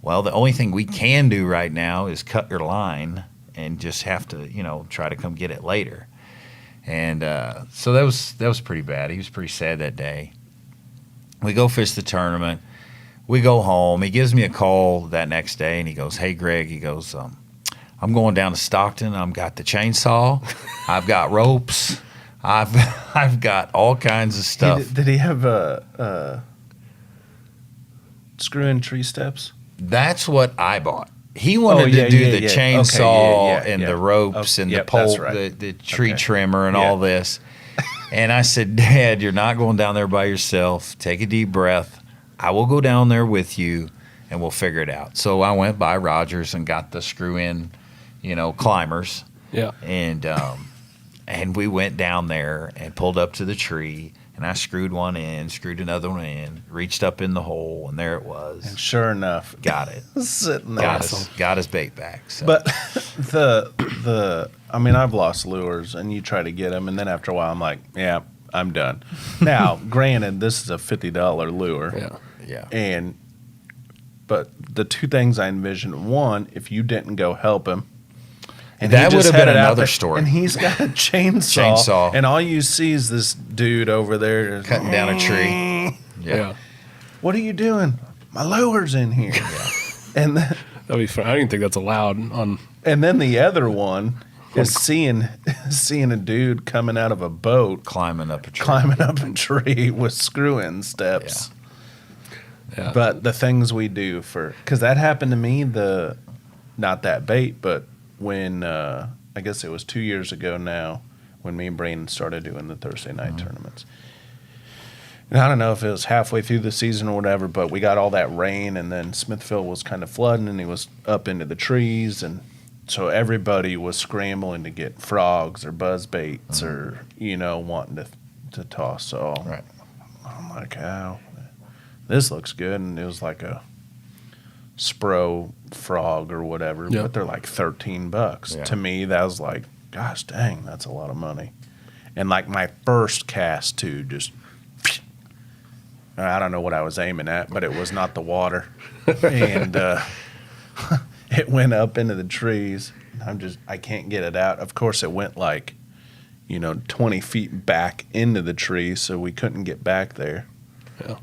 "Well, the only thing we can do right now is cut your line and just have to, you know, try to come get it later." And so that was pretty bad. He was pretty sad that day. We go fish the tournament. We go home. He gives me a call that next day, and he goes, "Hey, Greg," he goes, "I'm going down to Stockton. I've got the chainsaw. I've got ropes. I've got all kinds of stuff." Did he have a screw-in tree steps? That's what I bought. He wanted to do the chainsaw and the ropes and the pole, the tree trimmer and all this. And I said, "Dad, you're not going down there by yourself. Take a deep breath. I will go down there with you, and we'll figure it out." So I went by Rogers and got the screw-in, climbers. Yeah. And we went down there and pulled up to the tree, and I screwed one in, screwed another one in, reached up in the hole, and there it was. And sure enough, Got it. sitting there. Got his bait back. So. But I've lost lures, and you try to get them, and then after a while, I'm like, yeah, I'm done. Now, granted, this is a $50 lure. Yeah. But the two things I envisioned: one, if you didn't go help him, and that he would just have been had it out another there, story. and he's got a chainsaw, and all you see is this dude over there Cutting down a tree. Yeah. What are you doing? My lure's in here. And then, That'd be fun. I don't even think that's allowed on. and then the other one is seeing a dude coming out of a boat, Climbing up a tree. climbing up a tree with screw-in steps. Yeah. But the things we do because that happened to me, not that bait, but when, I guess it was 2 years ago now, when me and Brandon started doing the Thursday night tournaments. And I don't know if it was halfway through the season or whatever, but we got all that rain, and then Smithville was kind of flooding, and he was up into the trees, and so everybody was scrambling to get frogs or buzz baits or, wanting to toss. So Right. I'm like, oh, this looks good. And it was like a Spro frog or whatever, Yeah. but they're like $13. Yeah. To me, that was like, gosh dang, that's a lot of money. And like my first cast too, just, I don't know what I was aiming at, but it was not the water. And it went up into the trees. I can't get it out. Of course, it went like, 20 feet back into the tree, so we couldn't get back there. Yeah.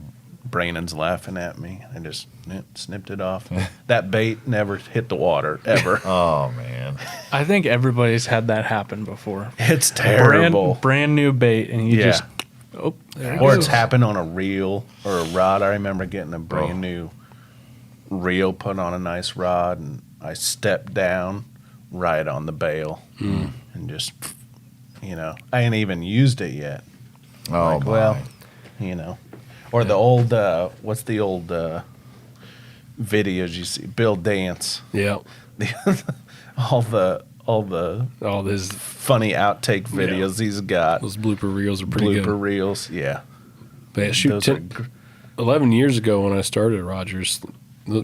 Brandon's laughing at me. I just snipped it off. That bait never hit the water, ever. Oh, man. I think everybody's had that happen before. It's terrible. Brand new bait, and you just There it Or goes. it's happened on a reel or a rod. I remember getting a brand new reel put on a nice rod, and I stepped down right on the bail and just, I ain't even used it yet. Oh, Well, or the old, what's the old videos you see? Bill Dance. Yeah. all the All this, funny outtake videos he's got. those blooper reels are pretty Blooper good. reels, yeah. But yeah, shoot, Those are 11 years ago when I started at Rogers, we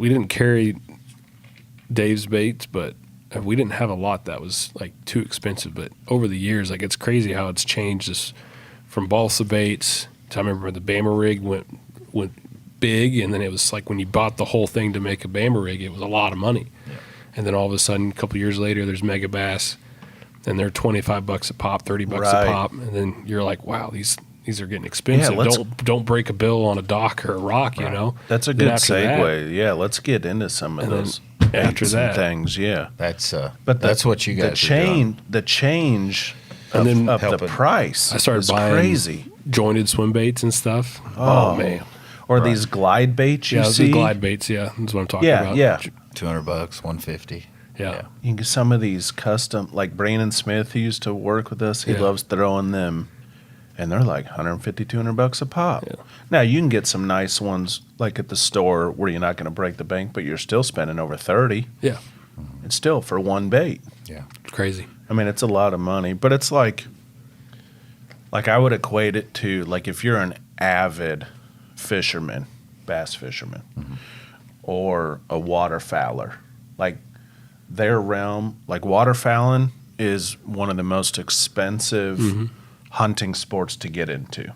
didn't carry Dave's baits, but we didn't have a lot that was like too expensive. But over the years, like it's crazy how it's changed just from balsa baits to, I remember the Bama rig went big, and then it was like when you bought the whole thing to make a Bama rig, it was a lot of money. Yeah. And then all of a sudden, a couple years later, there's Mega Bass, and they're $25 a pop, $30 Right. a pop, and then you're like, wow, these are getting expensive. let's- Don't break a bill on a dock or a rock, you know. That's a Then good after that- segue. Yeah, let's get into some of And then those after baits and that- things. Yeah, That's but that's what you guys the change And then of the helping. price. I started is buying crazy. jointed swim baits and stuff. Oh, man, Or these glide baits you yeah, see. the glide baits. Yeah, that's what I'm talking Yeah, about. yeah. $200, $150. yeah. You can get some of these custom, like Brandon Smith, who used to work with us. He Yeah. loves throwing them, and they're like $150, $200 a pop. Yeah. Now you can get some nice ones like at the store where you're not going to break the bank, but you're still spending over 30. Yeah, It's still for one bait. Yeah. it's crazy. I mean, it's a lot of money, but it's like I would equate it to like if you're an avid fisherman, bass fisherman, or a waterfowler, like their realm, like waterfowling is one of the most expensive hunting sports to get into.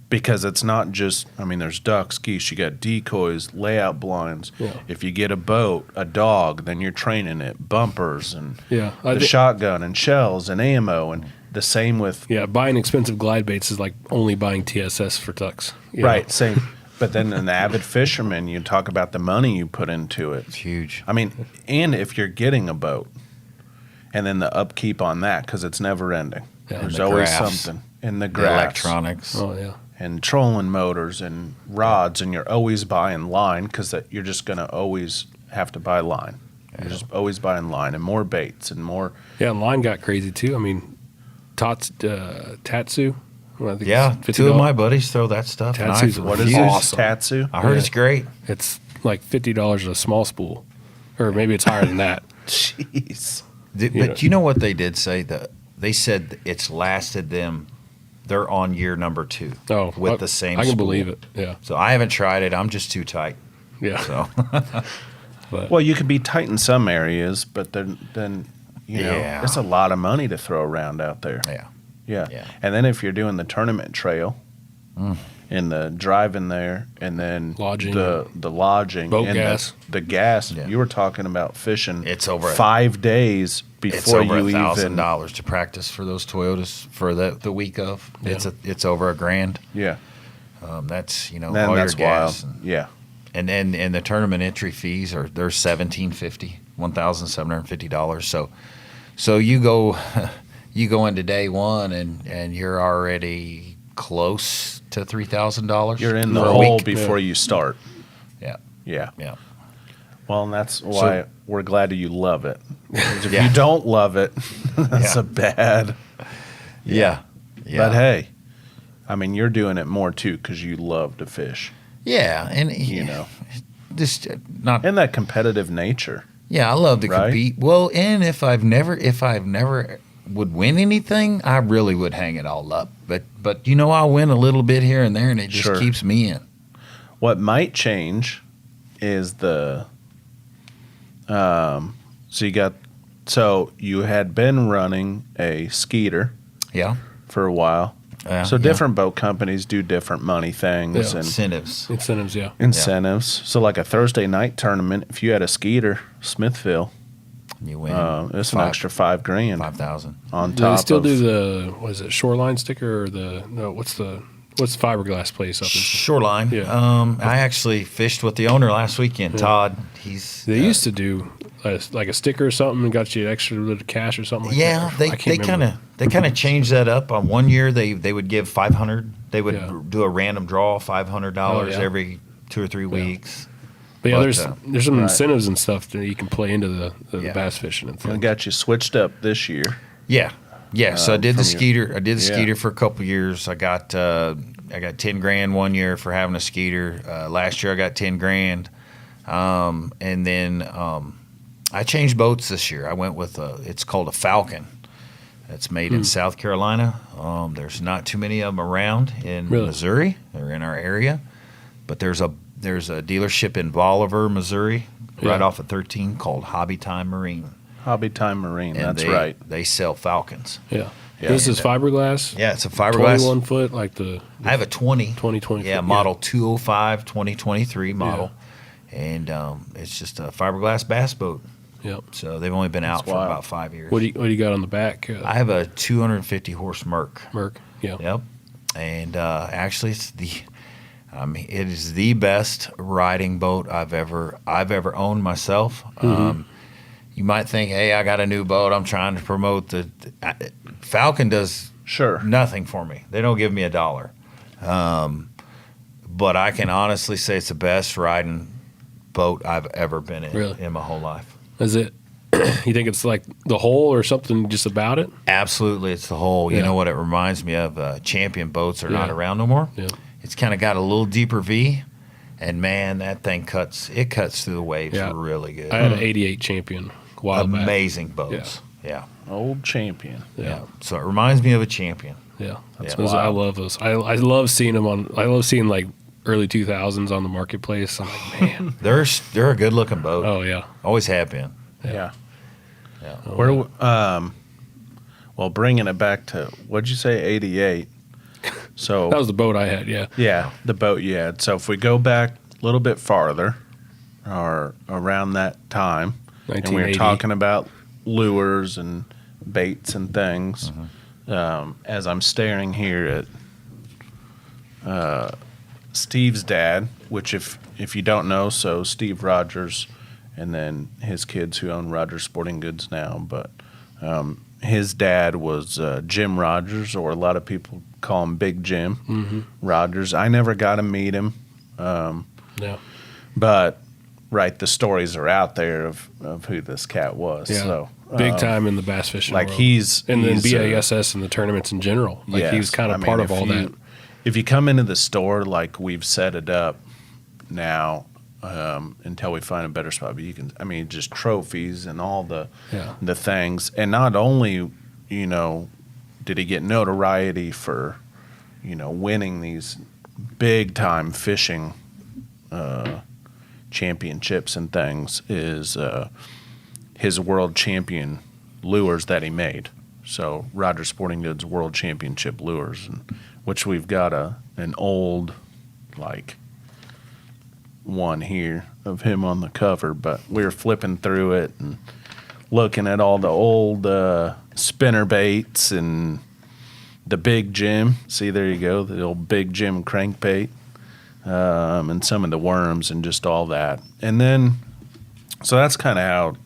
because it's not just, I mean, there's ducks, geese, you got decoys, layout blinds. Yeah. If you get a boat, a dog, then you're training it, bumpers and the I shotgun and shells and ammo, and the same with buying expensive glide baits is like only buying TSS for ducks. you know? right, same. But then an avid fisherman, you talk about the money you put into it. It's huge. I mean, and if you're getting a boat, and then the upkeep on that, because it's never ending. Yeah. There's And the always graphs. something in the The grass. electronics. Oh yeah. And trolling motors and rods, and you're always buying line because you're just going to always have to buy line. You're just always buying line and more baits and more. Yeah, and line got crazy too. I mean, Tatsu. Well, I think Yeah, it's two of $50. my buddies throw that stuff. And I Tatsu's What is refuse. this? Awesome. Tatsu? I heard it's great. It's like $50 a small spool, or maybe it's higher than that. Jeez. But you know what they did say? They said it's lasted them. They're on year number 2. Oh, with the same. I can spool. believe it. Yeah, So I haven't tried it. I'm just too tight. yeah. So But Well, you could be tight in some areas, but then you know, Yeah. it's a lot of money to throw around out there. yeah. Yeah. Yeah. And then if you're doing the tournament trail and the driving there and then Lodging. the lodging Boat and gas. the gas, Yeah. you were talking about fishing It's over 5 days It's before over you even $1,000 to practice for those Toyotas for the week of. Yeah. It's over $1,000. Yeah. That's Then all that's your gas. wild. Yeah. And the tournament entry fees they're $1,750, $1,750. So you go into day one and you're already close to $3,000. You're in the for a hole week. before you start. Yeah, Yeah. yeah. Well, and that's why we're glad that you love it. 'Cause if Yeah. you don't love it, that's Yeah. a bad. Yeah. But hey, I mean, you're doing it more too because you love to fish, yeah, and you know, just not. and that competitive nature. Yeah, I love to Right? compete. Well, and if I've never would win anything, I really would hang it all up. But I'll win a little bit here and there, and it just Sure. keeps me in. What might change is so you had been running a skeeter Yeah, for a while. So yeah. different boat companies do different money things Yeah. and incentives. incentives, yeah. incentives. So like a Thursday night tournament, if you had a skeeter, Smithville, You win. it's an extra $5,000 $5,000. on Do top they still of do the shoreline sticker or what's the fiberglass place up in? Shoreline. Yeah. I actually fished with the owner last weekend, Todd. He's They used to do like a sticker or something and got you extra little cash or something like yeah, that. they I can't remember. kind of changed that up. On one year, they would give $500. They would Yeah. do a random draw, $500 Oh, yeah. every 2 or 3 weeks. But yeah, but, there's some right. incentives and stuff that you can play into the Yeah. bass fishing and I things. got you switched up this year. Yeah, yeah. So I did the from your- skeeter. I did the Yeah. skeeter for a couple years. I got $10,000 one year for having a skeeter. Last year I got $10,000, and then I changed boats this year. I went with it's called a Falcon. It's made in South Carolina. There's not too many of them around in Really? Missouri. They're in our area, but there's a dealership in Bolivar, Missouri, right Yeah. off of 13 called Hobby Time Marine. Hobby Time Marine, And that's they, right. They sell Falcons. Yeah. Yeah. This is fiberglass. Yeah, it's a fiberglass. 21 foot, like the I have a 2020. Yeah, model 205 2023 model. And it's just a fiberglass bass boat. Yep. So they've only been out for wild. about 5 years. What do you got on the back? I have a 250 horse Merc. Merc. Yeah. Yep. And actually it is the best riding boat I've ever owned myself. You might think, hey, I got a new boat. I'm trying to promote Falcon does Sure. nothing for me. They don't give me $1. But I can honestly say it's the best riding boat I've ever been in Really? in my whole life. Is it? You think it's like the hole or something just about it? Absolutely, it's the whole. You Yeah. know what it reminds me of? Champion boats are not Yeah. around no more. Yeah. It's kind of got a little deeper V, and man, that thing cuts through the waves Yeah. really good. I had an '88 Champion a while back. Amazing boats. Yeah. Old champion. Yeah. So it reminds me of a Champion. Yeah. That's Those- I wild. love those. I love seeing them on. I love seeing like early 2000s on the marketplace. I'm like, man. They're a good looking boat. Oh yeah. Always have been. Yeah. Yeah. Well, bringing it back to, what'd you say, 88? So That was the boat I had, yeah. yeah, the boat you had. So if we go back a little bit farther, or around that time, and we were 1980. talking about lures and baits and things, as I'm staring here at Steve's dad, which if you don't know, so Steve Rogers, and then his kids who own Rogers Sporting Goods now, but his dad was Jim Rogers, or a lot of people call him Big Jim Rogers. I never got to meet him, Yeah. but the stories are out there of who this cat was. Yeah. So Big time in the bass fishing like world. he's and then he's, BASS and the tournaments in general. Like he was yes. kind I of mean, part of if all that. If you come into the store, like we've set it up now, until we find a better spot, but you can, I mean, just trophies and all the things. And not only, did he get notoriety for, winning these big time fishing championships and things, is his world champion lures that he made. So Rogers Sporting Goods World Championship lures, which we've got an old one here of him on the cover, but we were flipping through it and looking at all the old spinner baits and the Big Jim. See, there you go, the old Big Jim crankbait, and some of the worms and just all that. And then, so that's kind of how,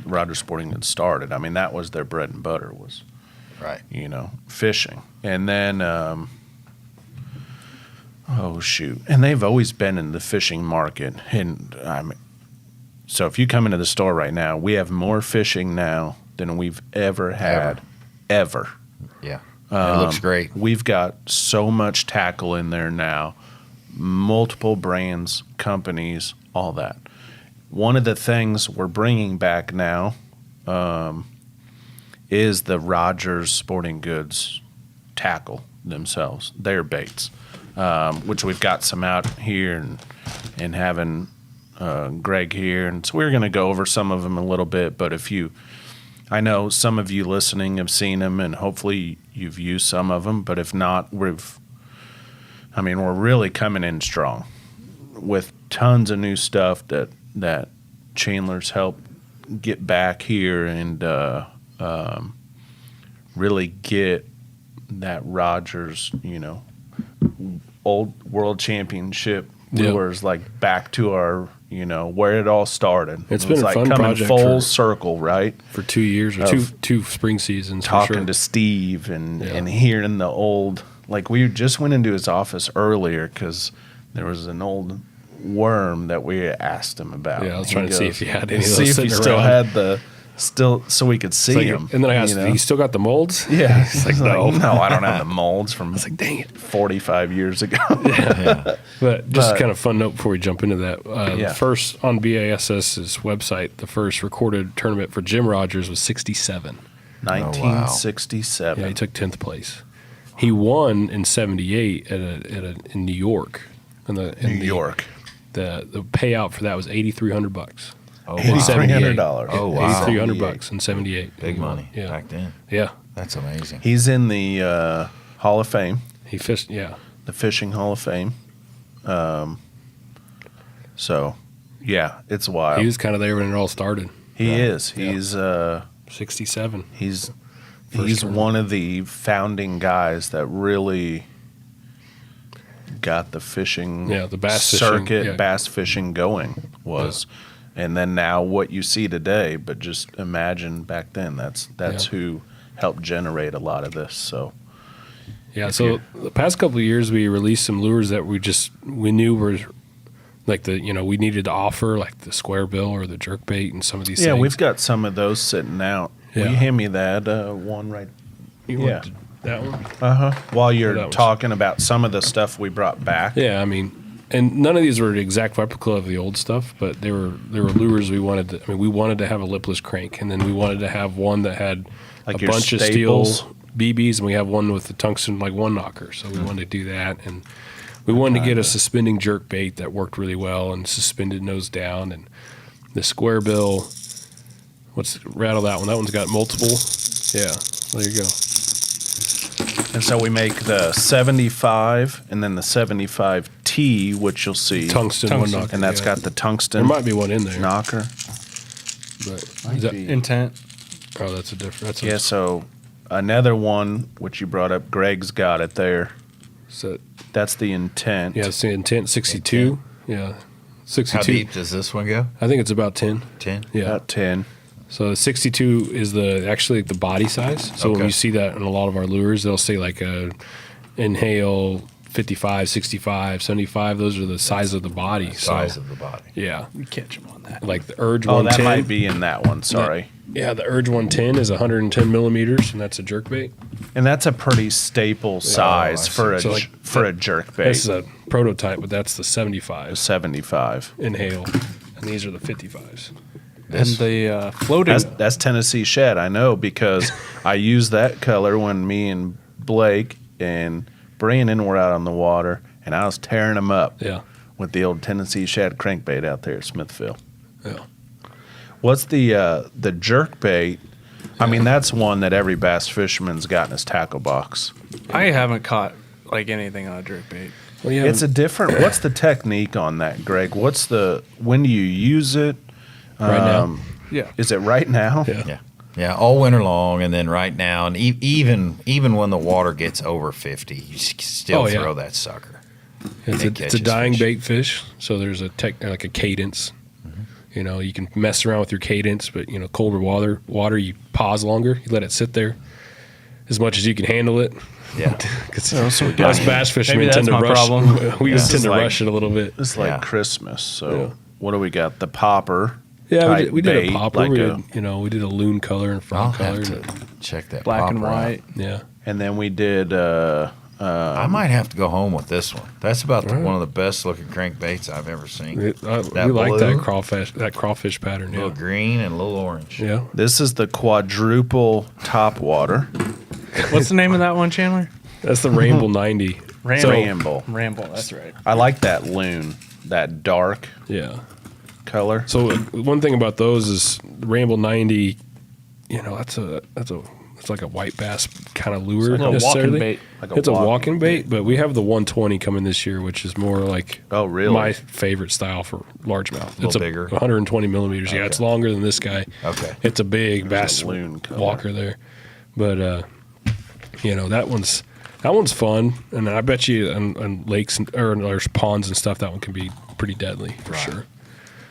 Rogers Sporting Goods started. I mean, that was their bread and butter, was, Right. fishing. And then, oh shoot! And they've always been in the fishing market. And so if you come into the store right now, we have more fishing now than we've ever had, ever. Yeah. It looks great. We've got so much tackle in there now, multiple brands, companies, all that. One of the things we're bringing back now is the Rogers Sporting Goods tackle themselves, their baits, which we've got some out here and having Greg here. And so we're going to go over some of them a little bit, but I know some of you listening have seen them, and hopefully you've used some of them, but if not, we're really coming in strong with tons of new stuff that Chandler's helped get back here and really get that Rogers, old world championship lures back to our, where it all started. It's It been was a fun coming project full circle, right? for 2 years or two spring seasons. Talking for sure. to Steve and hearing the old, we just went into his office earlier because there was an old worm that we asked him about. Yeah, I was trying to see if he had any of those see if he sitting still around. had so we could see him. And then I asked, "You still got the molds?" Yeah, He's like, "No, no, I don't have the molds from I was like, "Dang it!" 45 years ago. But just kind of fun note before we jump into that. Yeah. First on BASS's website, the first recorded tournament for Jim Rogers was 67. 1967. Yeah, he took 10th place. He won in 78 in New York. New York. The payout for that was $8,300. Oh, wow. $8,300. Oh, wow. $8,300 in 78. Big money Yeah. back then. Yeah, That's amazing. He's in the Hall of Fame, he fished. Yeah, the Fishing Hall of Fame. So, yeah, it's wild. he was kind of there when it all started. He is. Yeah. He's 67. he's tournament. one of the founding guys that really got the fishing The bass fishing, circuit, bass fishing going and then now what you see today, but just imagine back then, that's who helped generate a lot of this. So Yeah, so the past couple of years we released some lures that we knew were we needed to offer, like the square bill or the jerk bait and some of these things. we've got some of those sitting out. Yeah. Will you hand me that one right? You Yeah. want that one? While that you're one's- talking about some of the stuff we brought back. Yeah, I mean, and none of these were an exact replica of the old stuff, but they were lures we wanted to. I mean, we wanted to have a lipless crank, and then we wanted to have one that had Like a your bunch Staples? of steel BBs, and we have one with the tungsten one knocker. So we wanted to do that, and we wanted to get a suspending jerk bait that worked really well and suspended nose down, and the square bill. Rattle that one? That one's got multiple. Yeah, there you go. And so we make the 75 and then the 75T, which you'll see. Tungsten one knocker. And that's yeah. got the tungsten There might be one in there. knocker. But Might is that, be. Intent. oh, that's a different. That's a, Yeah, so another one, which you brought up, Greg's got it there. so, That's the intent. yeah, it's the intent 62. Yeah, 62. How deep does this one go? I think it's about 10. 10? Yeah. About 10. So the 62 is actually the body size. So when Okay. you see that in a lot of our lures, they'll say like inhale 55, 65, 75. Those are the size of the body. Size of the body. Yeah. You catch him on that. Like the Urge Oh, that 110. might be in that one. Sorry. Yeah, the Urge 110 is 110 millimeters, and that's a jerk bait. And that's a pretty staple size I for a see. So, like, for a jerk bait. This is a prototype, but that's the 75 75. inhale, and these are the 55s. And the floating. That's Tennessee Shed. I know because I used that color when me and Blake and Brandon were out on the water, and I was tearing them up Yeah. with the old Tennessee Shed crankbait out there at Smithville. Yeah. What's the jerk bait? I mean, that's one that every bass fisherman's got in his tackle box. I haven't caught like anything on a jerk bait. Well, yeah. It's a different. What's the technique on that, Greg? When do you use it? Right now. Yeah. Is it right now? Yeah. Yeah. Yeah, all winter long, and then right now, and even when the water gets over 50, you still Oh, yeah. throw that sucker. It's It a catches dying fish. bait fish, so there's a like a cadence. You know, you can mess around with your cadence, but you know, colder water, you pause longer, you let it sit there as much as you can handle it. Yeah. Because so we us got bass fishermen Maybe tend to that's my rush. problem. We This tend is to like- rush it a little bit. It's like Yeah. Christmas. So Yeah. what do we got? The popper. Yeah, type we did bait, a popper. like we a- did, we did a loon color and I'll front color. have to check that Black and popper out. white. Yeah, And then we did. I might have to go home with this one. That's about one of the best looking crankbaits I've ever seen. we That like that blue? crawfish pattern. A Yeah, little green and a little orange. yeah. This is the quadruple top water. What's the name of that one, Chandler? That's the Rainbow 90. Ramble. Ramble. That's right. I like that loon. That dark Yeah. color. So one thing about those is the Ramble 90. You know, it's like a white bass kind of lure. It's like a necessarily. walking bait. Like a It's a walking walking bait, but we have the 120 coming this year, which is more like Oh, really? my favorite style for largemouth. Little It's bigger. 120 millimeters. Yeah, it's longer than this guy. Okay. It's a big There's bass a loon color. walker there, but that one's fun, and I bet you on lakes or there's ponds and stuff that one can be pretty deadly for sure.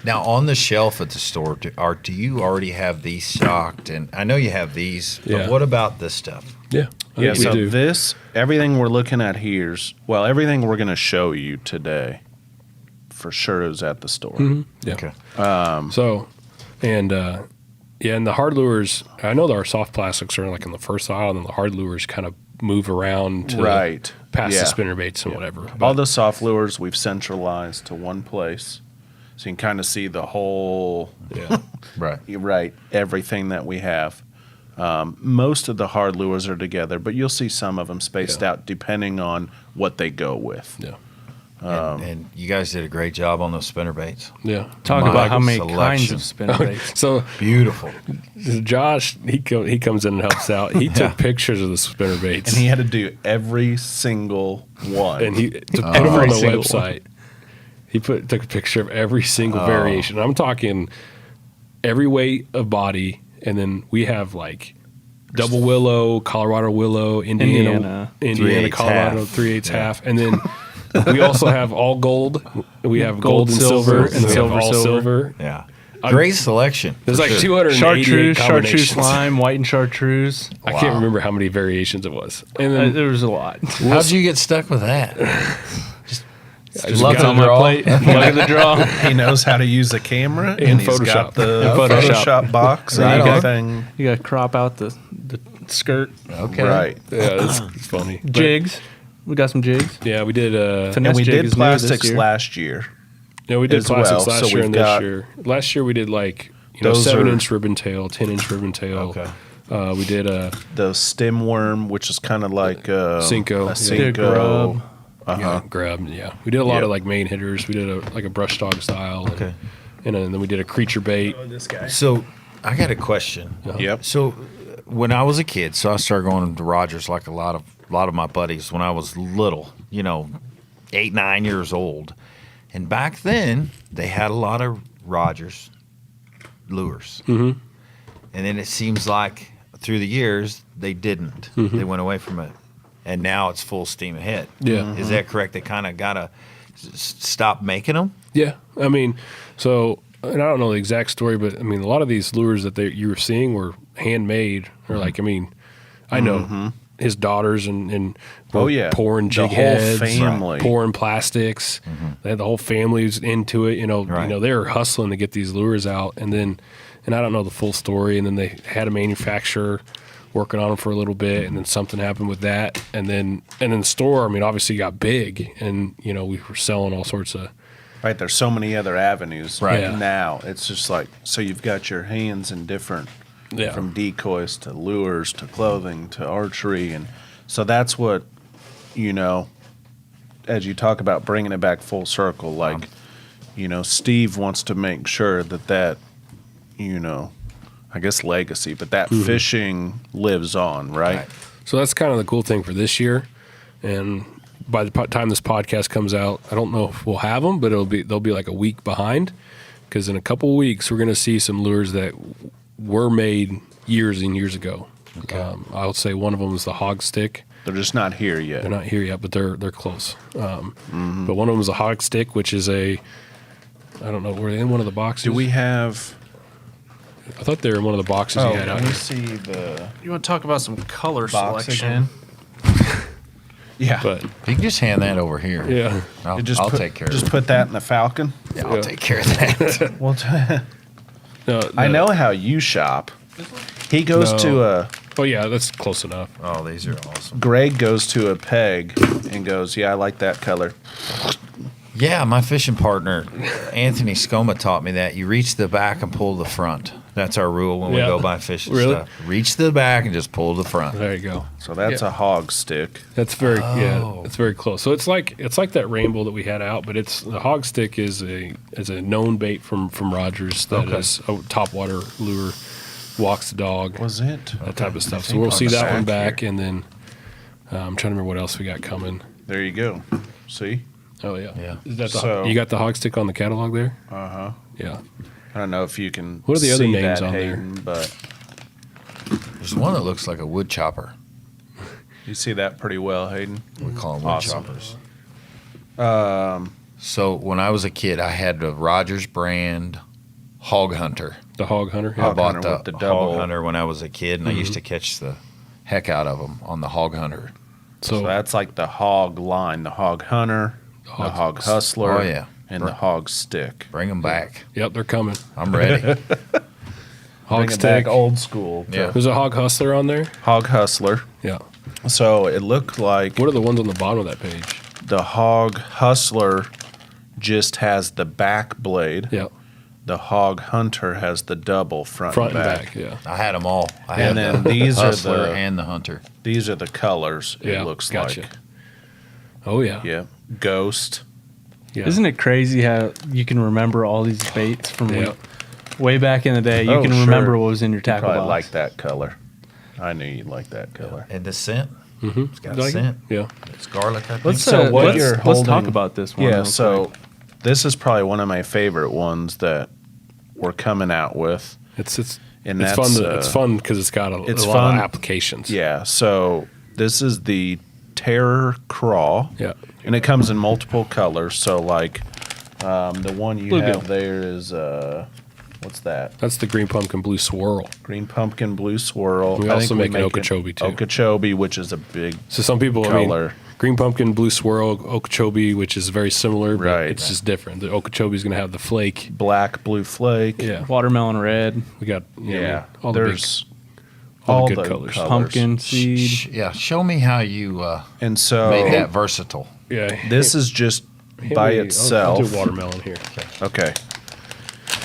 Now on the shelf at the store, do you already have these stocked? And I know you have these, but Yeah. what about this stuff? Yeah, I Yeah, think so we do. everything we're looking at everything we're going to show you today, for sure is at the store. Yeah. Okay. So, and and the hard lures. I know our soft plastics are like in the first aisle, and then the hard lures kind of move around to Right. past Yeah. the spinner baits and whatever. All the soft lures we've centralized to one place, so you can kind of see the whole. Yeah. Right. You're right. Everything that we have. Most of the hard lures are together, but you'll see some of them spaced Yeah. out depending on what they go with. Yeah. And you guys did a great job on those spinner baits. Yeah. Talk My about how many selection. kinds of spinner baits. So Beautiful. Josh, he comes in and helps out. He took pictures of the spinner baits, And he had to do every single one. and he to put them on Every the single website. He took a picture of every single variation. I'm talking every weight of body, and then we have like double willow, Colorado willow, Indiana, 3/8 Colorado, half. 3/8 half, and then we also have all gold. We have gold, and silver, and then we have silver, all silver. Yeah. Great selection. There's for like sure. 288 Chartreuse, combinations. chartreuse lime, white and chartreuse. I can't remember how many variations it was. And then There was a lot. How'd you get stuck with that? I just luck got on my it. plate. Look at the draw. he knows how to use a camera In and he's got Photoshop. the In Photoshop. Photoshop box Right and on. everything. You got to crop out the skirt. Okay. Right. Yeah, it's funny. But, Jigs. We got some jigs. yeah, we did. Finesse And we jig did is new this plastics year. last year. Yeah, we did as plastics well, last so year we've and got- this year. Last year we did like Those 7-inch ribbon tail, 10-inch ribbon tail. Okay. We did The stem worm, which is kind of like Cinco. a Yeah. Cinco. Grub. grub. Yeah, we did a lot Yep. of like main hitters. We did a brush dog style. Okay. And then we did a creature bait. This guy. So I got a question. Yep. So when I was a kid, so I started going to Rogers like a lot of a lot of my buddies when I was little, 8, 9 years old. And back then, they had a lot of Rogers lures. Mm-hmm. And then it seems like through the years, they didn't. Mm-hmm. They went away from it. And now it's full steam ahead. Yeah. Is that correct? They kind of got to stop making them? Yeah, I mean, so, and I don't know the exact story, but I mean, a lot of these lures that you were seeing were handmade, or like, I mean, I know his daughters and were pouring jig the whole heads, family pouring plastics. They had the whole family was into it. They were hustling to get these lures out, and I don't know the full story. And then they had a manufacturer working on them for a little bit, and then something happened with that, and then the store, I mean, obviously got big, and we were selling all sorts of. Right, there's so many other avenues Right. now. It's just like, so you've got your hands in different, from decoys to lures to clothing to archery. And so that's what, as you talk about bringing it back full circle, like, Steve wants to make sure that, I guess legacy, but that fishing lives on, right? So that's kind of the cool thing for this year. And by the time this podcast comes out, I don't know if we'll have them, but they'll be like a week behind, because in a couple of weeks we're going to see some lures that were made years and years ago. Okay. I would say one of them is the hog stick. They're just not here yet. They're not here yet, but they're close. But one of them is a hog stick, which is I don't know, were they in one of the boxes? Do we have? I thought they were in one of the boxes you had out let me here. see the You want to talk about some color box selection? again. Yeah. But You can just hand that over here. yeah, I'll, You I'll take care of Just it. put that in the Falcon. Yeah, I'll take care of that. Well, no, I know how you shop. He goes No. to a. Oh yeah, that's close enough. Oh, these are awesome. Greg goes to a peg and goes, "Yeah, I like that color." Yeah, my fishing partner, Anthony Scoma, taught me that. You reach the back and pull the front. That's our rule when we Yeah. go by fishing Really? stuff. Reach the back and just pull the front. There you go. So that's Yeah. a hog stick. That's very it's very close. So it's like that rainbow that we had out, but it's the hog stick is a known bait from Rogers that is a topwater lure, walks the dog, Was it? that type of stuff. I So think we'll on see the that one back back, and then I'm trying to remember what else we got coming. There you go. See? Oh yeah, Yeah. Is that So- you got the hog stick on the catalog there? Uh huh. Yeah. I don't know if you can. What are the other see names that, on there? Hayden, but There's one that looks like a wood chopper. you see that pretty well, Hayden. We call them wood Awesome. choppers. So when I was a kid, I had the Rogers brand Hog Hunter. The hog hunter. I Yeah. Hog bought Hunter the, with the double- Hog Hunter when I was a kid, and I used to catch the heck out of them on the Hog Hunter. So So that's like the hog line, the hog hunter, the hog hustler, Oh, yeah. and the hog stick. Bring them back. yep, they're coming. I'm ready. Hog Bring it stick. back old school. Yeah. There's a hog hustler on there. Hog hustler. Yeah. So it looked like What are the ones on the bottom of that page? the hog hustler just has the back blade. Yeah. The hog hunter has the double front, Front and and back. back. Yeah. I had them all. I And had then the these are Hustler the- and the Hunter. These are the colors. Yeah. It looks Gotcha. like. Oh yeah. Yeah. Ghost. Yeah. Isn't it crazy how you can remember all these baits from Yeah. way back in the day? You Oh, can sure. remember what was in your You tackle probably box. like that color. I knew you'd like that color. And the scent. Mm-hmm. It's got scent. Yeah. It's garlic, I think. Let's, So what let's, you're let's talk holding- about this one. Yeah, real so quick. this is probably one of my favorite ones that we're coming out with. It's And it's that's, fun. It's fun because it's got a it's lot fun. of applications. Yeah, so this is the Terror Craw. Yeah. And it comes in multiple colors. So like the one you Bluegill. have there is what's that? That's the green pumpkin blue swirl. Green pumpkin blue swirl. We I also think make an an Okeechobee, too. Okeechobee, which is a big So some people, color. green pumpkin blue swirl, Okeechobee, which is very similar, but Right. it's just different. The Okeechobee is going to have the flake. black blue flake. Yeah. Watermelon red, We got Yeah. all the big, There's all the good colors. pumpkin seed. Yeah, show me how you And so made that versatile. yeah. this is just by itself. I'll do watermelon here. Okay.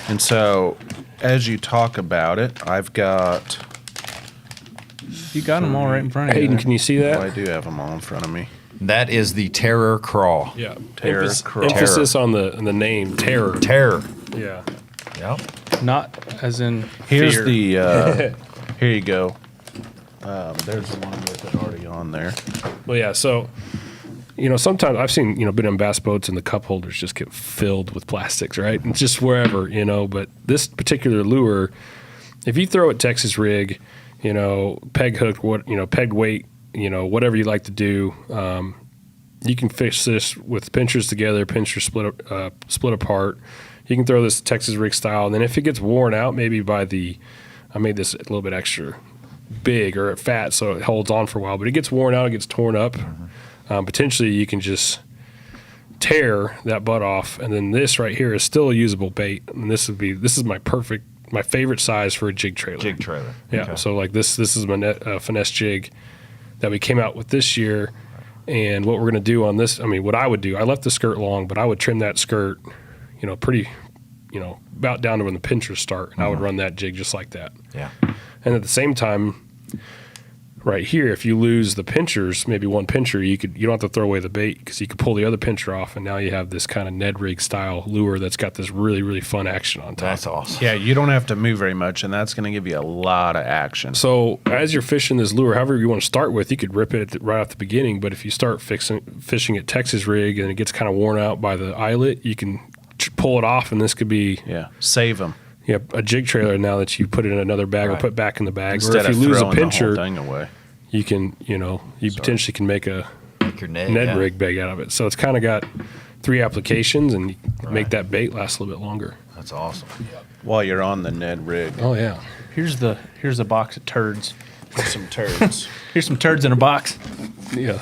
And so, as you talk about it, I've got. You got them all right in front of you. Hayden, there. can you see Oh, I that? do have them all in front of me. That is the Terror Craw. Yeah. Terror Craw. Emphasis on the name terror. Terror. Yeah. Yep. Not as in Here's fear. the. Here you go. There's the one with it already on there. Well, yeah. So, sometimes I've seen, been in bass boats and the cup holders just get filled with plastics, right? And just wherever, But this particular lure, if you throw it Texas rig, peg hook, peg weight, whatever you like to do, you can fish this with pinchers together, pinchers split apart. You can throw this Texas rig style, and then if it gets worn out, maybe I made this a little bit extra big or fat so it holds on for a while, but it gets worn out, it gets torn up. Potentially you can just tear that butt off, and then this right here is still a usable bait, and this is my favorite size for a jig trailer. Jig trailer. Yeah. Okay. So like this is my finesse jig that we came out with this year, and what we're going to do on this, what I would do, I left the skirt long, but I would trim that skirt, pretty, about down to when the pinchers start, and I would run that jig just like that. Yeah. And at the same time, right here, if you lose the pinchers, maybe one pincher, you don't have to throw away the bait because you could pull the other pincher off, and now you have this kind of Ned rig style lure that's got this really, really fun action on top. That's awesome. Yeah, you don't have to move very much, and that's going to give you a lot of action. So as you're fishing this lure, however you want to start with, you could rip it right off the beginning, but if you start fishing at Texas rig and it gets kind of worn out by the eyelet, you can pull it off, and this could be save them. Yeah, a jig trailer now that you put it in another bag or put back in the bag. Instead or if you of lose a throwing pincher, the whole thing away. you can, potentially can make a Make your Ned, Ned rig bag out of it. So it's kind of got 3 applications, and you make that bait last a little bit longer. That's awesome. While you're on the Ned rig, Oh yeah, Here's a box of turds. here's some turds. Here's some turds in a box. yeah,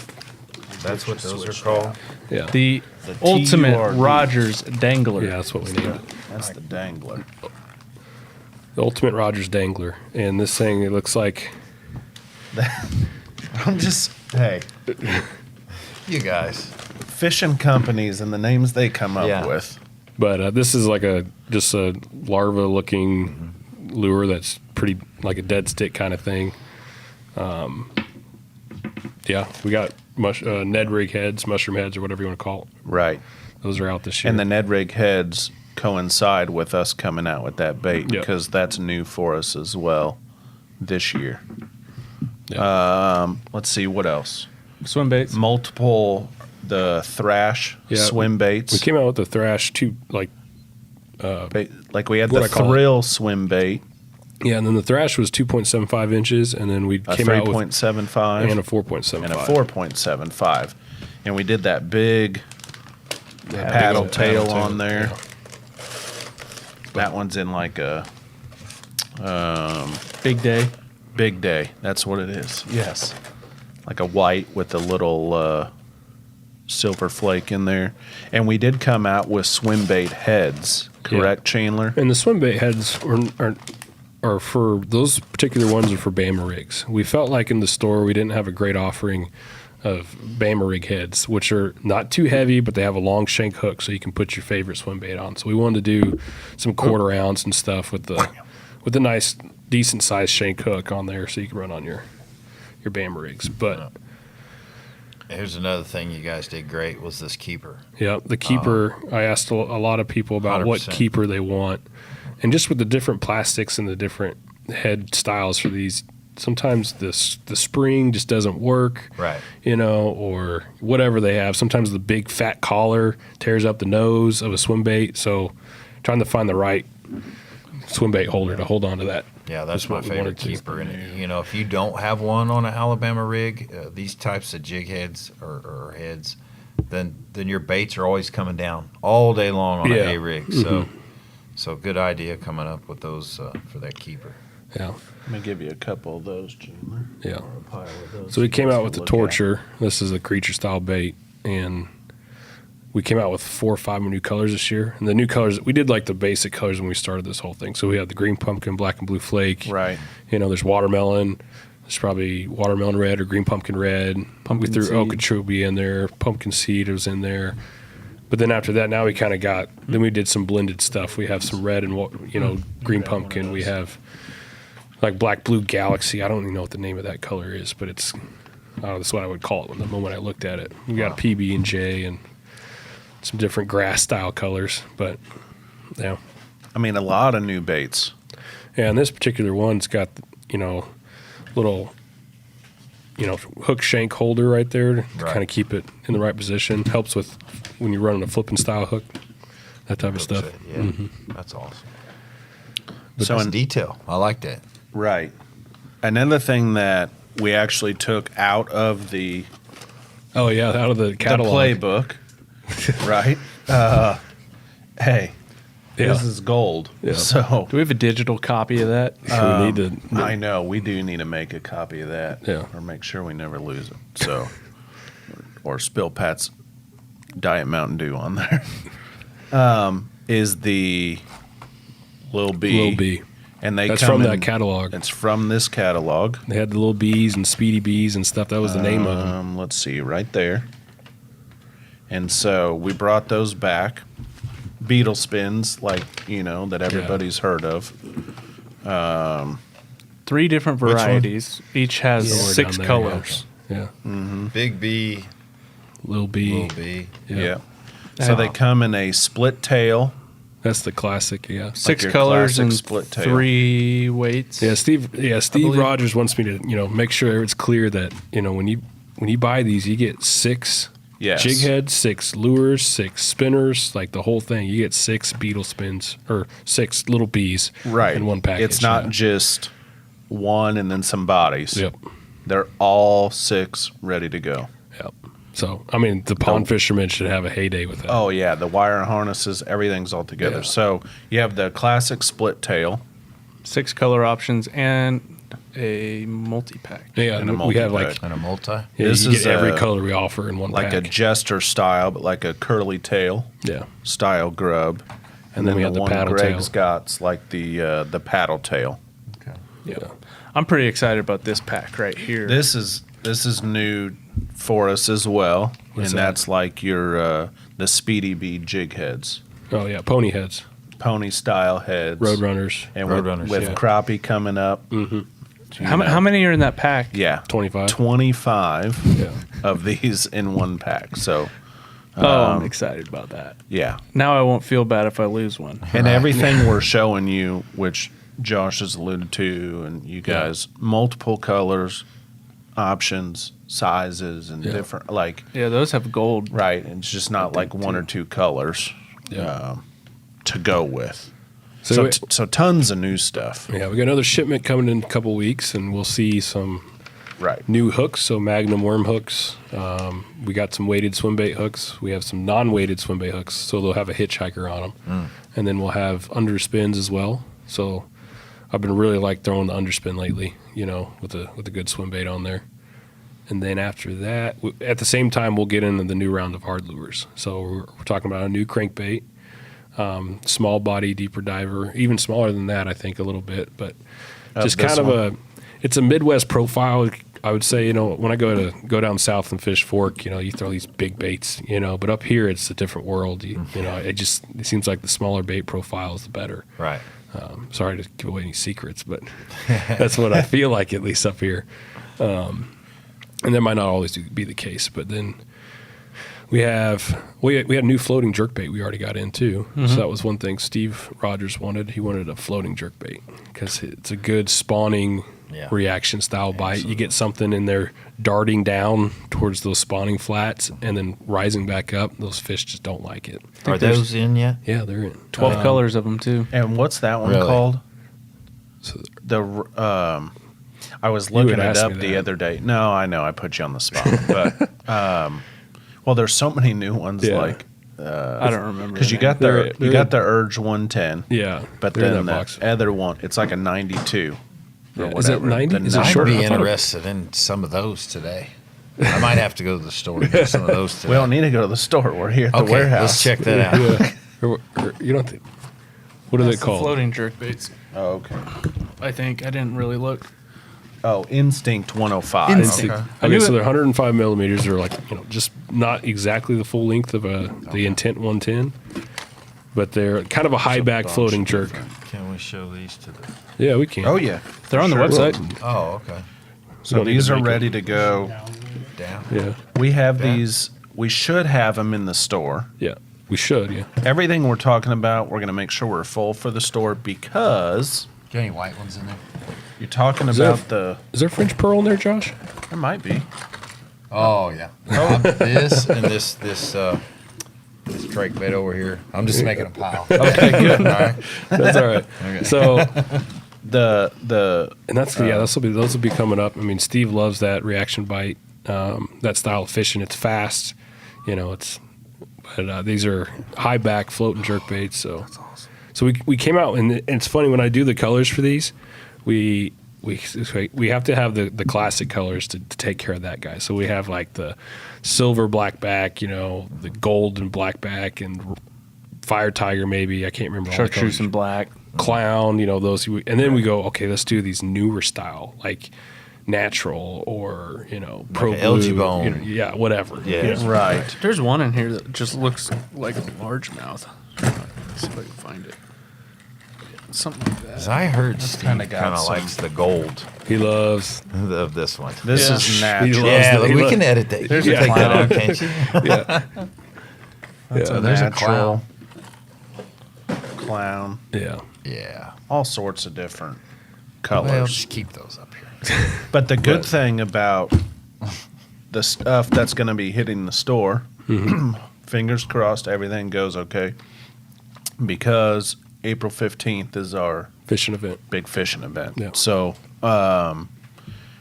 That's what those are called. yeah. The The ultimate TURD. Rogers dangler. Yeah, that's what we need. That's the dangler. The ultimate Rogers dangler, and this thing, it looks like Hey, You guys. fishing companies and the names they come up Yeah. with. But this is like just a larva-looking lure that's pretty like a dead stick kind of thing. We got Ned rig heads, mushroom heads, or whatever you want to call it. Right. Those are out this year. And the Ned rig heads coincide with us coming out with that bait Yep. because that's new for us as well this year. Yeah. Let's see, what else? Swim baits. Multiple, the thrash Yeah. swim baits. We came out with the Thrash too, like Like we had What the I call it. Thrill swim bait, and then the Thrash was 2.75 inches, and then we a came out with 3.75 and a 4.75 and a 4.75, and we did that big paddle old tail paddle on tail, there. yeah. That one's in like a Big day. big day. That's what it is. Yes, like a white with a little silver flake in there. And we did come out with swim bait heads, correct, Chandler? And the swim bait heads are for those particular ones are for Bama rigs. We felt like in the store we didn't have a great offering of Bama rig heads, which are not too heavy, but they have a long shank hook so you can put your favorite swim bait on. So we wanted to do some quarter ounce and stuff with the nice decent sized shank hook on there so you can run on your Bama rigs. But Here's another thing you guys did great was this keeper. yeah, the keeper, I asked a lot of people about what 100%. keeper they want. And just with the different plastics and the different head styles for these, sometimes the spring just doesn't work. Right. Or whatever they have. Sometimes the big fat collar tears up the nose of a swim bait. So trying to find the right swim bait holder to hold on to that. Yeah, that's That's my what we favorite wanted to- keeper. And if you don't have one on an Alabama rig, these types of jig heads or heads, then your baits are always coming down all day long on Yeah. a rig. So good idea coming up with those for that keeper. Yeah. Let me give you a couple of those, Chandler. Yeah. Or a pile of those. So we came out with to the look at. Torture. This is a creature style bait, and we came out with 4 or 5 new colors this year. And the new colors, we did like the basic colors when we started this whole thing. So we had the green pumpkin, black and blue flake. Right. There's watermelon. There's probably watermelon red or green pumpkin red. Pumpkin we threw seed. Okeechobee in there. Pumpkin seed was in there. But then after that, now we kind of then we did some blended stuff. We have some red and, green pumpkin. We have like black blue galaxy. I don't even know what the name of that color is, but it's, that's what I would call it the moment I looked at it. We got PB and J and some different grass style colors, but yeah. I mean, a lot of new baits. Yeah, and this particular one's got, little hook shank holder right there to Right. kind of keep it in the right position. Helps with when you're running a flipping style hook, that type of stuff. Yeah, that's awesome. So That's in detail. I like that. Right. Another thing that we actually took out of the Oh yeah, out of the catalog. playbook, right? Hey, this is gold. Yeah. So Do we have a digital copy of that? we need to. I know we do need to make a copy of that, Yeah. or make sure we never lose it. So, or spill Pat's Diet Mountain Dew on there. Is the Lil B? Little B. And they That's come from in- that catalog. It's from this catalog. They had the little bees and speedy bees and stuff. That was the name of them. Let's see, right there. And so we brought those back. Beetle spins, like, that everybody's heard of. 3 different one? varieties. Each has Somewhere 6 down there, colors. Yeah. Big B, Little bee. little B. Yeah. So they come in a split tail. That's the classic. Yeah. 6 your colors classic and split tail. 3 weights. Yeah, Steve believe. Rogers wants me to, make sure it's clear that, when you buy these, you get 6 Yes. jig heads, 6 lures, 6 spinners, like the whole thing. You get 6 beetle spins or 6 little bees Right. in one package. It's not yeah. just one and then some bodies. Yep. They're all 6 ready to go. Yep. So, the pond fishermen should have a heyday with that. Oh, yeah. The wire harnesses, everything's all together. Yeah. So you have the classic split tail. 6 color options and a multi-pack. Yeah, and a we have multi-pack. And a multi. yeah, This you is get every a- color we offer in one Like a pack. jester style, but like a curly tail Yeah. style grub. And then we have the one paddle Greg's tail. got's like the paddle tail. Okay. Yeah. I'm pretty excited about this pack right here. This is new for us as well, What's and that? that's like your the Speedy Bee jig heads, Oh, yeah. Pony heads. pony style heads, Roadrunners. and Roadrunners, with yeah. crappie coming up. how many are in that pack? Yeah, 25. 25 Yeah. of these in one pack. So I'm excited about that. yeah, Now I won't feel bad if I lose one. and everything we're showing you, which Josh has alluded to, and you guys, multiple colors, options, sizes, and Yeah. different like. Yeah, those have gold. Right, it's just not like one or two colors Yeah. to go with. So So, we- so tons of new stuff. Yeah, we got another shipment coming in a couple weeks, and we'll see some Right. new hooks. So Magnum worm hooks. We got some weighted swim bait hooks. We have some non-weighted swim bait hooks, so they'll have a hitchhiker on them. And then we'll have underspins as well. So I've been really like throwing the underspin lately, with a good swim bait on there. And then after that, at the same time, we'll get into the new round of hard lures. So we're talking about a new crankbait, small body, deeper diver, even smaller than that, I think, a little bit. But just this kind of one? it's a Midwest profile. I would say, when I go down south and fish Fork, you throw these big baits, but up here it's a different world. It seems like the smaller bait profile is the better. Right. Sorry to give away any secrets, but that's what I feel like, at least up here. And that might not always be the case, but then we had a new floating jerkbait we already got into. So that was one thing Steve Rogers wanted. He wanted a floating jerkbait because it's a good spawning reaction style bite. You get something in there darting down towards those spawning flats and then rising back up. Those fish just don't like it. Are those in yet? Yeah, they're in 12 colors of them, too. And what's that one Really? called? So I was You had looking it asked up me the that. other day. No, I know I put you on the spot, but well, there's so many new ones Yeah. like I don't remember. because you the got They're- the you got the Urge 110, yeah, but they're in then that the box. other one, it's like a 92. Or Yeah. Is it whatever. 90? The Is it I'd shorter? be I thought it- interested in some of those today. I might have to go to the store and get some of those today. We don't need to go to the store. We're here at the okay, warehouse. let's check that out. Yeah. Or you don't think? What are they That's the called? floating jerk baits. Oh, okay. I think I didn't really look. Oh, Instinct 105. Instinct. Okay. I Okay, knew so it- they're 105 millimeters. They're like, just not exactly the full length of the Intent 110, but they're kind of a high back floating jerk. Can we show these to the? Yeah, we can. Oh yeah. They're on the Sure. website. Oh, okay. So don't need these to are make it. ready to go. Down. Yeah, We have Yeah. these. We should have them in the store. yeah, we should. Yeah, Everything we're talking about, we're going to make sure we're full for the store because Got any white ones in there? You're talking Is about Is there French pearl in there, Josh? there might be. Oh yeah. This and this Drake bait over here. I'm just making a pile. Okay, good. All right. That's all right. Okay. So, the and that's those will be coming up. I mean, Steve loves that reaction bite, that style of fishing. It's fast, but these are high back float and jerk baits. So that's awesome. So we came out, and it's funny when I do the colors for these, we have to have the classic colors to take care of that guy. So we have like the silver black back, the gold and black back, and fire tiger maybe. I can't remember all the colors. Chartreuse and black. Clown, those. And then we go, okay, let's do these newer style, like natural or, pro Like blue. LG bone. Yeah, whatever. Yeah. right. There's one in here that just looks like a largemouth. Let's see if I can find it. Something like that. As I heard, Steve kinda kind got of some- likes the gold He loves. of this one. This Yeah. is He natural. loves Yeah, the- he we lo- can edit that. There's You a can take that clown. out, can't you? Yeah. That's Yeah. a There's a natural clown. Yeah. Yeah. All sorts of different Well, colors. just keep those up here. But the good thing about the stuff that's going to be hitting the store, fingers crossed, everything goes okay, because April 15th is our Fishing event. big fishing event. Yeah. So,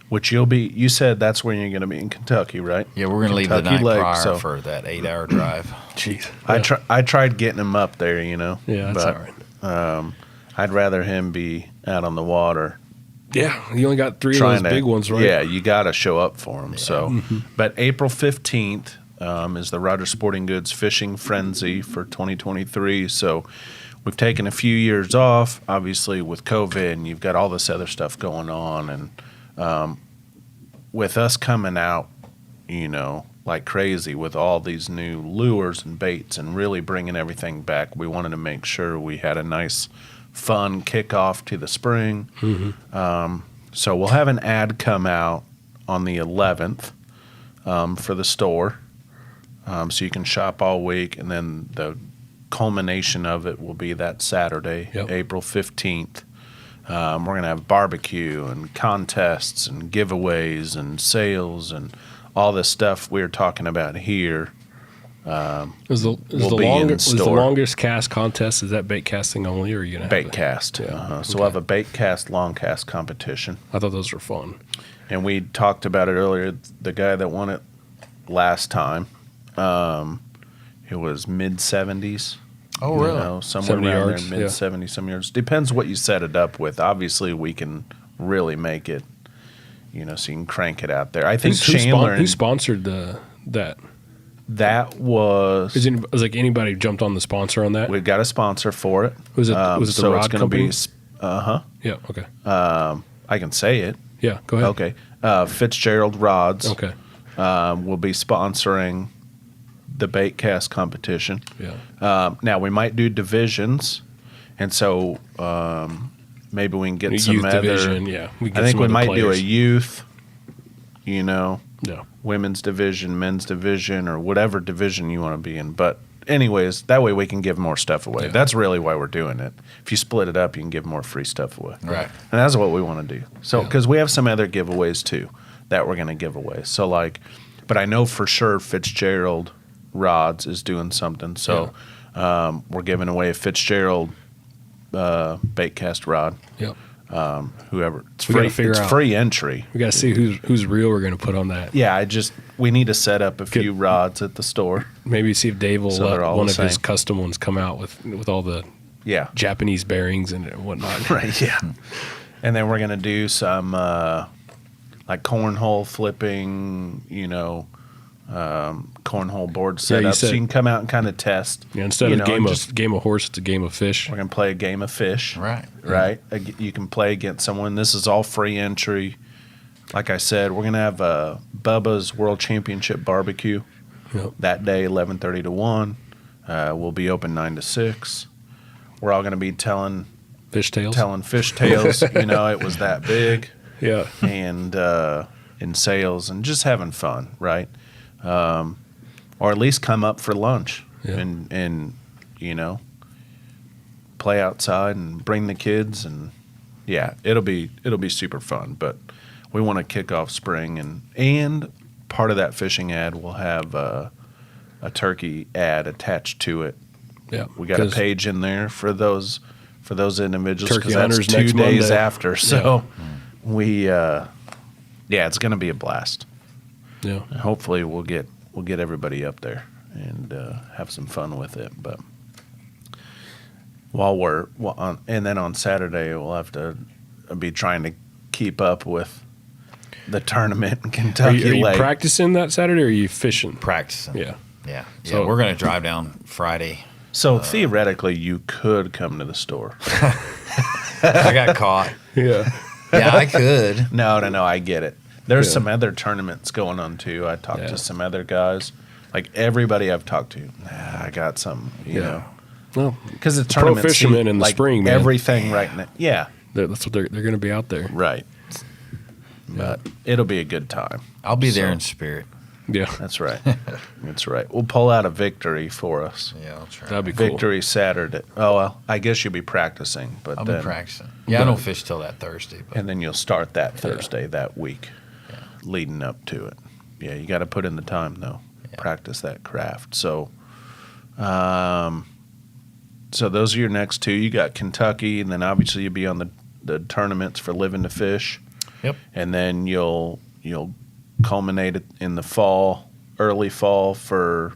which you said that's where you're going to be in Kentucky, right? Yeah, we're gonna leave the Kentucky night Lake, prior so- for that 8-hour drive. Jeez. I tried getting him up there, Yeah, that's but, all right. I'd rather him be out on the water Yeah, you only got 3 of trying those to big ones, right? Yeah, you got to show up for them. So, but April 15th is the Rogers Sporting Goods Fishing Frenzy for 2023. So, we've taken a few years off, obviously with COVID, and you've got all this other stuff going on, and with us coming out, like crazy with all these new lures and baits and really bringing everything back, we wanted to make sure we had a nice, fun kickoff to the spring. So we'll have an ad come out on the 11th for the store, so you can shop all week, and then the culmination of it will be that Saturday, Yep. April 15th. We're going to have barbecue and contests and giveaways and sales and all this stuff we're talking about here. Is the will be in store. longest cast contest, is that bait casting only, or are you gonna have Bait it? cast. Yeah. So we'll have a bait cast, long cast competition. I thought those were fun. And we talked about it earlier. The guy that won it last time, it was mid 70s. Oh, really? Somewhere 70 around yards, there, mid 70s, some yards. Depends what you set it up with. Obviously, we can really make it, so you can crank it out there. I think Chandler. Who sponsored that? That was. Was like anybody jumped on the sponsor on that? We've got a sponsor for it. Was it the so rod it's gonna company? be. Yeah. Okay. I can say it. Yeah. Go ahead. Okay. Fitzgerald Rods. Okay. Will be sponsoring the bait cast competition. Yeah. Now we might do divisions, and so maybe we can get some Youth other. division. Yeah. I think we might do a youth. Yeah. Women's division, men's division, or whatever division you want to be in. But anyways, that way we can give more stuff away. Yeah. That's really why we're doing it. If you split it up, you can give more free stuff away. Right. And that's what we want to do. So, Yeah. because we have some other giveaways too that we're going to give away. So, but I know for sure Fitzgerald Rods is doing something. So, we're giving away a Fitzgerald bait cast rod. Yep. Whoever, it's We free. gotta figure It's out. free entry. We got to see who's real we're going to put on that. Yeah, we need to set up a few rods at the store. Maybe see if Dave will So they're let all one the of his same. custom ones come out with all the Yeah. Japanese bearings and whatnot. Right, yeah. And then we're going to do some like cornhole flipping, cornhole board Yeah, you setup. So said- you can come out and kind of test. Yeah, instead you of know, game just- of game of horse, it's a game of fish. We're going to play a game of fish. Right. Right? You can play against someone. This is all free entry. Like I said, we're going to have Bubba's World Championship barbecue Yep. that day, 11:30 to 1. We'll be open 9 to 6. We're all going to be telling Fish tails. fish tales. It was that big. Yeah. And in sales and just having fun, right? Or at least come up for lunch Yeah. and play outside and bring the kids and yeah, it'll be super fun. But we want to kick off spring, and part of that fishing ad will have a turkey ad attached to it. Yeah, We got a page in there for those individuals Turkey because that's hunters 2 next days Monday. after. So we it's going to be a blast. Yeah. And hopefully we'll get everybody up there and have some fun with it. But and then on Saturday we'll have to be trying to keep up with the tournament in Are Kentucky you Lake. practicing that Saturday, or are you fishing? Practicing. Yeah. Yeah. So- We're going to drive down Friday. So theoretically, you could come to the store. I got caught. Yeah. Yeah, I could. No, I get it. There's Yeah. some other tournaments going on too. I talked Yeah. to some other guys. Like everybody I've talked to, I got some, you know. Well, Because the Pro tournament fishermen in the spring, man. everything right now. Yeah, that's what they're going to be out there. right. But it'll be a good time. I'll be there So- in spirit. Yeah. That's right. That's right. We'll pull out a victory for us. Yeah, I'll try. That'd be cool. Victory Saturday. Oh well, I guess you'll be practicing, but I'll then be practicing. Yeah, I don't fish till that Thursday. But and then you'll start that Thursday that week, leading up to it. Yeah, you got to put in the time though. Practice that craft. So, so those are your next two. You got Kentucky, and then obviously you'll be on the tournaments for Living to Fish. Yep. And then you'll culminate it in the fall, early fall for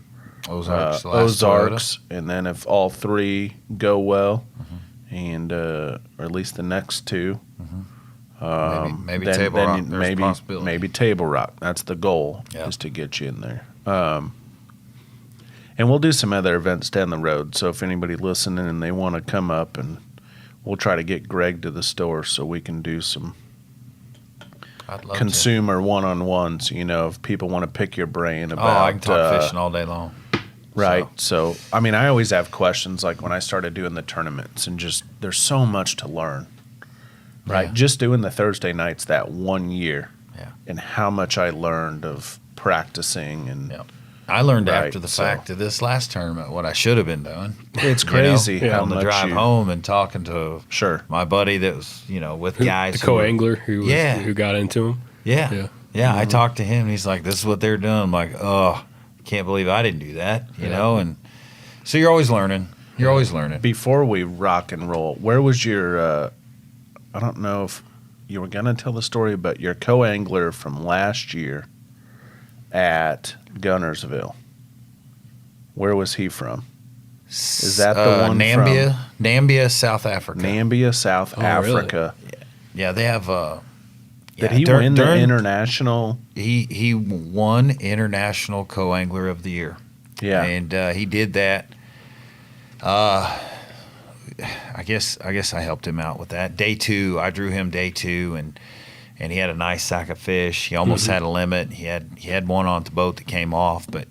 Ozarks, Ozarks, and then if all three go well, and or at least the next two, maybe Table Rock. There's a possibility. maybe Table Rock. That's the goal, Yeah. is to get you in there. And we'll do some other events down the road. So if anybody listening and they want to come up, and we'll try to get Greg to the store so we can do some I'd love consumer one-on-ones. You know, if people want to pick your brain to. about, Oh, I can talk fishing all day long. right? So, I mean, I always have questions like when I started doing the tournaments, and just there's so much to learn, right? Yeah. Just doing the Thursday nights that 1 year, Yeah. and how much I learned of practicing, and Yeah. I learned Right, after the so- fact of this last tournament what I should have been doing. it's You know, crazy how on the much drive you, home and talking to Sure. my buddy that was, with guys. The who were- co-angler who got into him. Yeah. Yeah. Yeah. I talked to him and he's like, this is what they're doing. I'm like, oh, can't believe I didn't do that, you know? And so you're always learning. You're always learning. Before we rock and roll, where was your? I don't know if you were gonna tell the story, but your co-angler from last year at Gunnersville. Where was he from? Is that the one Nambia, Nambia, South Africa. Nambia, South Oh, really? Africa. Yeah, they have. Did he win the international? He won International Co-Angler of the Year. Yeah. And he did that. I guess I helped him out with that. Day 2, I drew him day 2, and he had a nice sack of fish. He almost had a limit. He had one on the boat that came off, but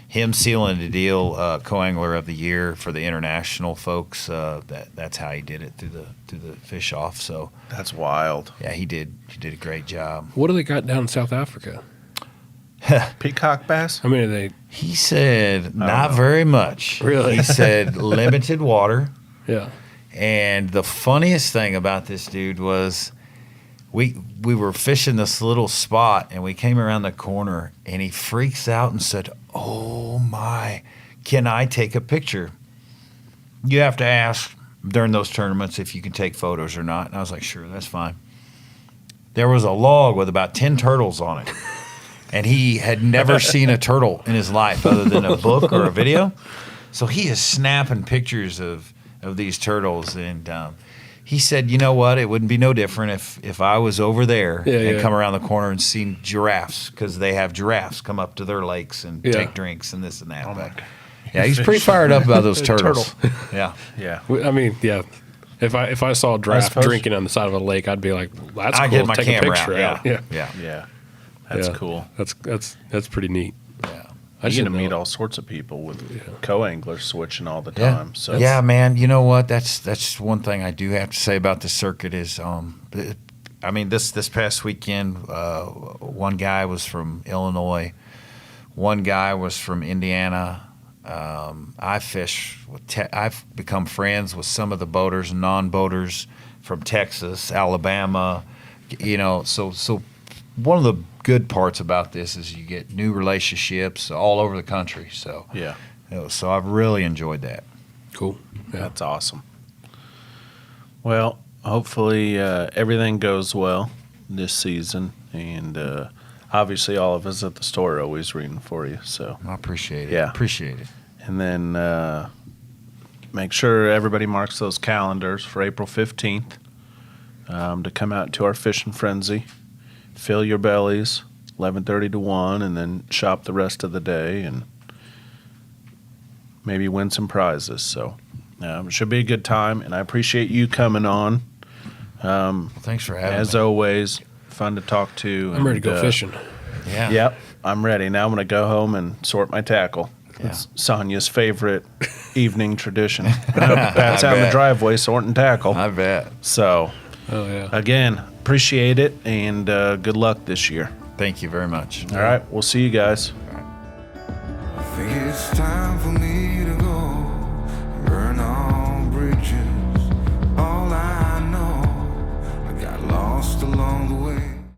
him sealing the deal, Co-Angler of the Year for the international folks. That's how he did it through the fish off. So That's wild. yeah, he did a great job. What do they got down in South Africa? Peacock bass? I mean, are they? He said not know. very much. Really? He said limited water. Yeah. And the funniest thing about this dude was we were fishing this little spot and we came around the corner and he freaks out and said, "Oh my, can I take a picture?" You have to ask during those tournaments if you can take photos or not. And I was like, "Sure, that's fine." There was a log with about 10 turtles on it. And he had never seen a turtle in his life other than a book or a video. So he is snapping pictures of these turtles. And he said, you know what? It wouldn't be no different if I was over there and come around the corner and seen giraffes, because they have giraffes come up to their lakes and take drinks and this and that. Oh my But, God. yeah, he's pretty fired up about those turtles. Yeah. Yeah. I mean, yeah. If I saw a giraffe suppose- drinking on the side of a lake, I'd be like, well, "That's I cool. get my Take camera a picture out. out." Yeah. Yeah. Yeah. That's Yeah. cool. That's pretty neat. Yeah. I You should get to meet know. all sorts of people with co-anglers switching all the Yeah. time. So Yeah, man. You know what? That's one thing I do have to say about the circuit is, I mean, this past weekend, one guy was from Illinois, one guy was from Indiana. I've become friends with some of the boaters and non-boaters from Texas, Alabama, so one of the good parts about this is you get new relationships all over the country. So Yeah. So I've really enjoyed that. Cool. Yeah. That's awesome. Well, hopefully everything goes well this season, and obviously all of us at the store are always reading for you. So I appreciate it. Yeah. Appreciate it. and then make sure everybody marks those calendars for April 15th to come out to our fishing frenzy. Fill your bellies, 11:30 to 1, and then shop the rest of the day and maybe win some prizes. So it should be a good time, and I appreciate you coming on. Well, thanks for having As me. always, fun to talk to. I'm ready to and, go fishing. Yeah. Yep, I'm ready. Now I'm going to go home and sort my tackle. Yeah. It's Sonia's favorite evening tradition. Pat's out in the bet. driveway sorting tackle. I bet. So, Oh yeah. again, appreciate it, and good luck this year. Thank you very much. All right, we'll see you guys. I think it's time for me